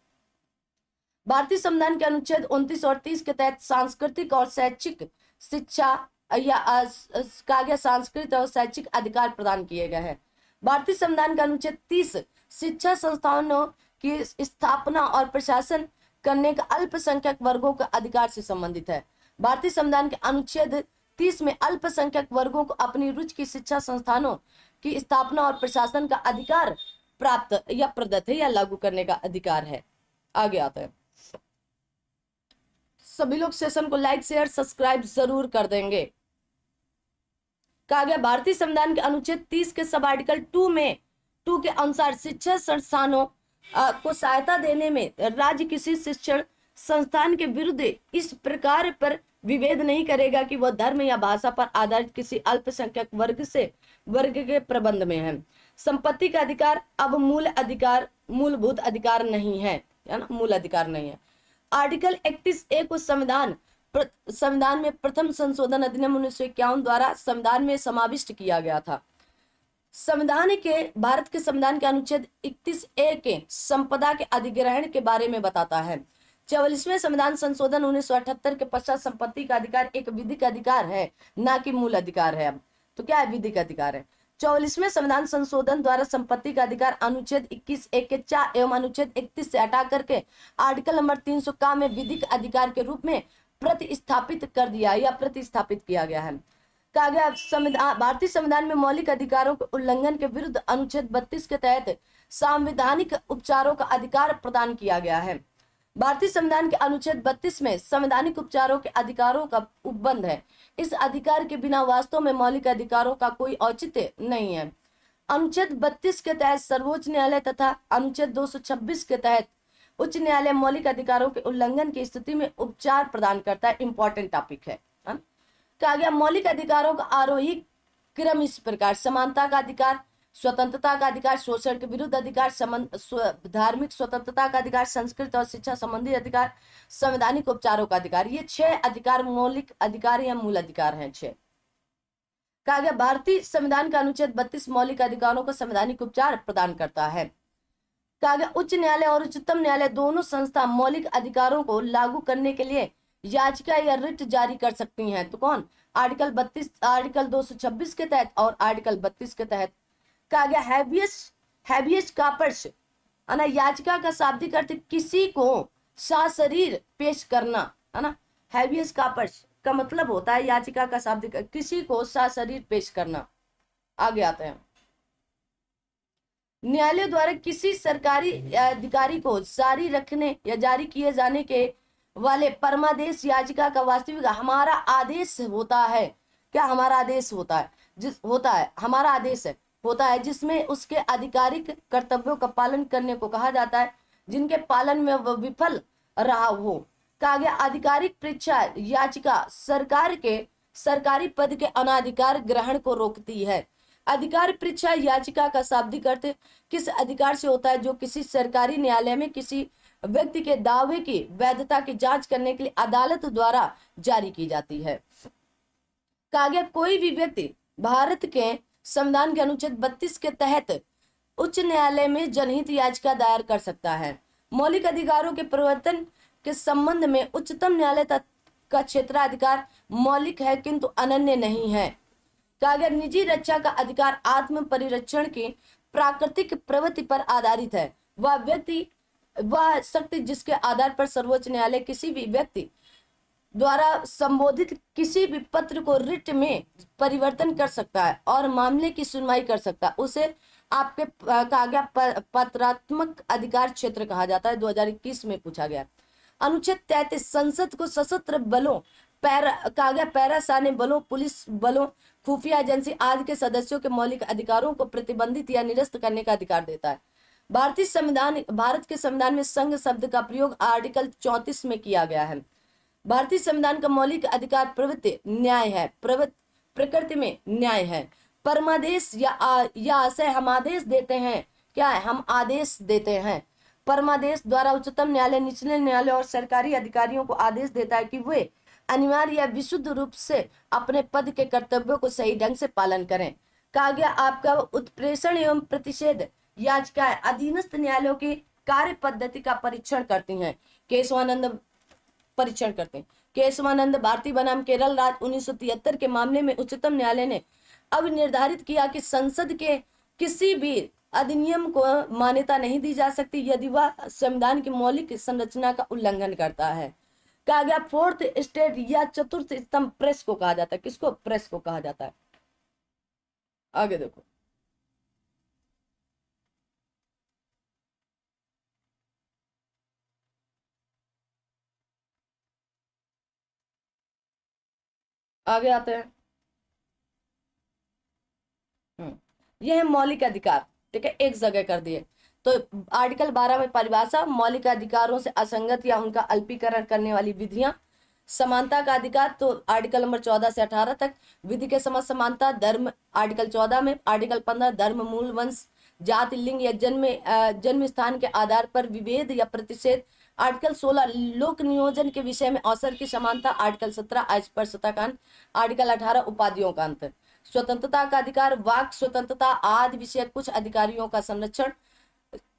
भारतीय संविधान के अनुच्छेद 29 और 30 के तहत सांस्कृतिक और शैक्षिक शिक्षा या सांस्कृतिक और शैक्षिक अधिकार प्रदान किए गए हैं। भारतीय संविधान का अनुच्छेद 30 शिक्षा संस्थानों की स्थापना और प्रशासन करने का अल्पसंख्यक वर्गों के अधिकार से संबंधित है। भारतीय संविधान के अनुच्छेद 30 में अल्पसंख्यक वर्गों को अपनी रुचि की शिक्षा संस्थानों की स्थापना और प्रशासन का अधिकार प्राप्त या प्रदत्त है या लागू करने का अधिकार है। आगे आता है। सभी लोग सेशन को लाइक, शेयर, सब्सक्राइब जरूर कर देंगे। कहा गया भारतीय संविधान के अनुच्छेद 30 के सब आर्टिकल 2 के अनुसार शिक्षा संस्थानों को सहायता देने में राज्य किसी शिक्षण संस्थान के विरुद्ध इस प्रकार पर विभेद नहीं करेगा कि वह धर्म या भाषा पर आधारित किसी अल्पसंख्यक वर्ग के प्रबंध में है। संपत्ति का अधिकार अब मूलभूत अधिकार नहीं है ना, मूल अधिकार नहीं है। आर्टिकल 31A को संविधान में प्रथम संशोधन अधिनियम 1951 द्वारा संविधान में समाविष्ट किया गया था। भारत के संविधान के अनुच्छेद 31A के संपदा के अधिग्रहण के बारे में बताता है। 44वें संविधान संशोधन 1978 के पश्चात संपत्ति का अधिकार एक विधिक अधिकार है, ना कि मूल अधिकार है। अब तो क्या है? विधिक अधिकार है। 44वें संविधान संशोधन द्वारा संपत्ति का अधिकार अनुच्छेद 21A के 4 एवं अनुच्छेद 31 से हटा करके आर्टिकल नंबर 300 का में विधिक अधिकार के रूप में प्रतिस्थापित कर दिया या प्रतिस्थापित किया गया है। कहा गया भारतीय संविधान में मौलिक अधिकारों के उल्लंघन के विरुद्ध अनुच्छेद 32 के तहत संवैधानिक उपचारों का अधिकार प्रदान किया गया है। भारतीय संविधान के अनुच्छेद 32 में संवैधानिक उपचारों के अधिकारों का उपबंध है। इस अधिकार के बिना वास्तव में मौलिक अधिकारों का कोई औचित्य नहीं है। अनुच्छेद 32 के तहत सर्वोच्च न्यायालय तथा अनुच्छेद 226 के तहत उच्च न्यायालय मौलिक अधिकारों के उल्लंघन की स्थिति में उपचार प्रदान करता है। इंपॉर्टेंट टॉपिक है। कहा गया मौलिक अधिकारों का आरोही क्रम इस प्रकार: समानता का अधिकार, स्वतंत्रता का अधिकार, शोषण के विरुद्ध अधिकार, धार्मिक स्वतंत्रता का अधिकार, संस्कृत और शिक्षा संबंधी अधिकार, संवैधानिक उपचारों का अधिकार। ये 6 अधिकार मौलिक अधिकार या मूल अधिकार हैं। 6 कहा गया भारतीय संविधान का अनुच्छेद 32 मौलिक अधिकारों को संवैधानिक उपचार प्रदान करता है। कहा गया उच्च न्यायालय और उच्चतम न्यायालय दोनों संस्था मौलिक अधिकारों को लागू करने के लिए याचिका या रिट जारी कर सकती हैं। तो कौन? आर्टिकल 226 के तहत और आर्टिकल 32 के तहत। कहा गया हैबियस कॉर्पस है ना, याचिका का शाब्दिक अर्थ किसी को सशरीर पेश करना है ना। हैबियस कॉर्पस का मतलब होता है याचिका का शाब्दिक किसी को सशरीर पेश करना। आगे आते हैं। न्यायालय द्वारा किसी सरकारी अधिकारी को जारी रखने या जारी किए जाने के वाले परमादेश याचिका का वास्तविक हमारा आदेश होता है। क्या हमारा आदेश होता है? जिस होता है हमारा आदेश है होता है जिसमें उसके आधिकारिक कर्तव्यों का पालन करने को कहा जाता है, जिनके पालन में वह विफल रहा हो। कहा गया आधिकारिक परीक्षा याचिका सरकार के सरकारी पद के अनाधिकार ग्रहण को रोकती है। अधिकार परीक्षा याचिका का शाब्दिक अर्थ किस अधिकार से होता है जो किसी सरकारी न्यायालय में किसी व्यक्ति के दावे की वैधता की जांच करने के लिए अदालत द्वारा जारी की जाती है। कहा गया कोई भी व्यक्ति भारत के संविधान के अनुच्छेद 32 के तहत उच्च न्यायालय में जनहित याचिका दायर कर सकता है। मौलिक अधिकारों के परिवर्तन के संबंध में उच्चतम न्यायालय का क्षेत्राधिकार मौलिक है किंतु अनन्य नहीं है। कहा गया निजी रक्षा का अधिकार आत्म परिरक्षण की प्राकृतिक प्रवृत्ति पर आधारित है। वह शक्ति जिसके आधार पर सर्वोच्च न्यायालय किसी भी व्यक्ति द्वारा संबोधित किसी भी पत्र को रिट में परिवर्तन कर सकता है और मामले की सुनवाई कर सकता है, उसे आपके कहा गया पत्रात्मक अधिकार क्षेत्र कहा जाता है। 2021 में पूछा गया। अनुच्छेद 33 संसद को सशस्त्र बलों कहा गया पैरा सैन्य बलों, पुलिस बलों, खुफिया एजेंसी आदि के सदस्यों के मौलिक अधिकारों को प्रतिबंधित या निरस्त करने का अधिकार देता है। भारत के संविधान में संघ शब्द का प्रयोग आर्टिकल 34 में किया गया है। भारतीय संविधान का मौलिक अधिकार प्रवृत्ति न्याय है, प्रकृति में न्याय है। परमादेश या आशय हम आदेश देते हैं। क्या है? हम आदेश देते हैं। परमादेश द्वारा उच्चतम न्यायालय निचले न्यायालय और सरकारी अधिकारियों को आदेश देता है कि वे अनिवार्य या विशुद्ध रूप से अपने पद के कर्तव्यों को सही ढंग से पालन करें। कहा गया आपका उत्प्रेषण एवं प्रतिषेध याचिकाएं अधीनस्थ न्यायालयों की कार्य पद्धति का परीक्षण करती हैं। केशवानंद भारती बनाम केरल राज्य 1973 के मामले में उच्चतम न्यायालय ने अब निर्धारित किया कि संसद के किसी भी अधिनियम को मान्यता नहीं दी जा सकती यदि वह संविधान की मौलिक संरचना का उल्लंघन करता है। कहा गया फोर्थ स्टेट या चतुर्थ स्तंभ प्रेस को कहा जाता है। किसको? प्रेस को कहा जाता है। आगे देखो, आगे आते हैं। यह है मौलिक अधिकार। ठीक है, एक जगह कर दिए तो आर्टिकल 12 में परिभाषा मौलिक अधिकारों से असंगत या उनका अल्पीकरण करने वाली विधियां। समानता का अधिकार तो आर्टिकल नंबर 14 से 18 तक। विधि के समक्ष समानता धर्म आर्टिकल 14 में। आर्टिकल 15 धर्म मूल वंश जाति लिंग या जन्म स्थान के आधार पर विभेद या प्रतिषेध। आर्टिकल 16 लोक नियोजन के विषय में अवसर की समानता। आर्टिकल 17 अस्पृश्यता का अंत। आर्टिकल 18 उपाधियों का अंत। स्वतंत्रता का अधिकार वाक स्वतंत्रता आदि विषय कुछ अधिकारियों का संरक्षण।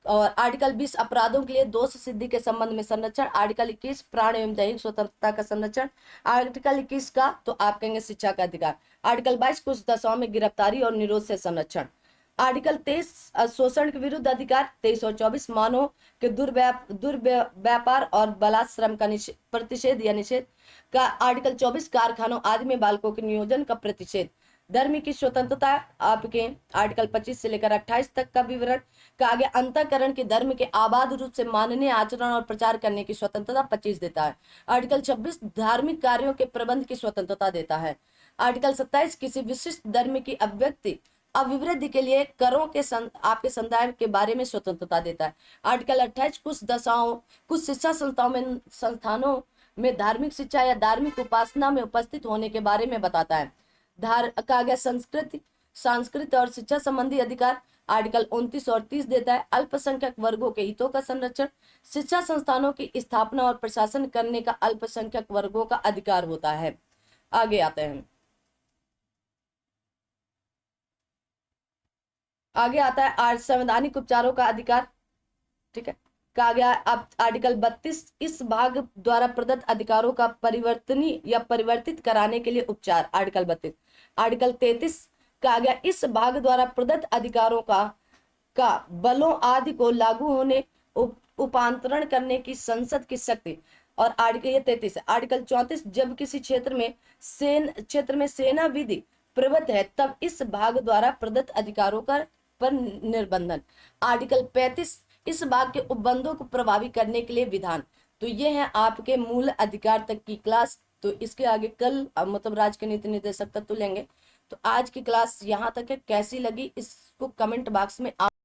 और आर्टिकल 20 अपराधों के लिए दोष सिद्धि के संबंध में संरक्षण। आर्टिकल 21 प्राण एवं दैहिक स्वतंत्रता का संरक्षण। आर्टिकल 21 का तो आप कहेंगे शिक्षा का अधिकार। आर्टिकल 22 कुछ दशाओं में गिरफ्तारी और निरोध से संरक्षण। आर्टिकल 23 शोषण के विरुद्ध अधिकार। 23 और 24 मानव के दुर्व्यापार और बलात्श्रम का प्रतिषेध या निषेध का। आर्टिकल 24 कारखानों आदि में बालकों के नियोजन का प्रतिषेध। धर्म की स्वतंत्रता आपके आर्टिकल 25 से लेकर 28 तक का विवरण का। आगे अंतःकरण के धर्म के आबाद रूप से मानने आचरण और प्रचार करने की स्वतंत्रता 25 देता है। आर्टिकल 26 धार्मिक कार्यों के प्रबंध की स्वतंत्रता देता है। आर्टिकल 27 किसी विशिष्ट धर्म की अभिव्यक्ति अभिवृद्धि के लिए करों के आपके समुदाय के बारे में स्वतंत्रता देता है। आर्टिकल 28 कुछ शिक्षा संस्थानों में धार्मिक शिक्षा या धार्मिक उपासना में उपस्थित होने के बारे में बताता है। कहा गया सांस्कृतिक और शिक्षा संबंधी अधिकार। आर्टिकल 29 और 30 देता है अल्पसंख्यक वर्गों के हितों का संरक्षण। शिक्षा संस्थानों की स्थापना और प्रशासन करने का अल्पसंख्यक वर्गों का अधिकार होता है। आगे आते हैं। आगे आता है संवैधानिक उपचारों का अधिकार। ठीक है, कहा गया अब आर्टिकल 32 इस भाग द्वारा प्रदत्त अधिकारों का परिवर्तनीय या परिवर्तित कराने के लिए उपचार। आर्टिकल 32। आर्टिकल 33 कहा गया इस भाग द्वारा प्रदत्त अधिकारों का बलों आदि को लागू होने उपांतरण करने की संसद की शक्ति। और आर्टिकल 33 आर्टिकल 34 जब किसी क्षेत्र में सेना विधि प्रवृत्त है तब इस भाग द्वारा प्रदत्त अधिकारों का पर निर्बंधन। आर्टिकल 35 इस भाग के उपबंधों को प्रभावी करने के लिए विधान। तो ये है आपके मूल अधिकार तक की क्लास। तो इसके आगे कल मतलब राज्य के नीति निर्देशक तत्व लेंगे। तो आज की क्लास यहाँ तक है। कैसी लगी इसको कमेंट बॉक्स में आप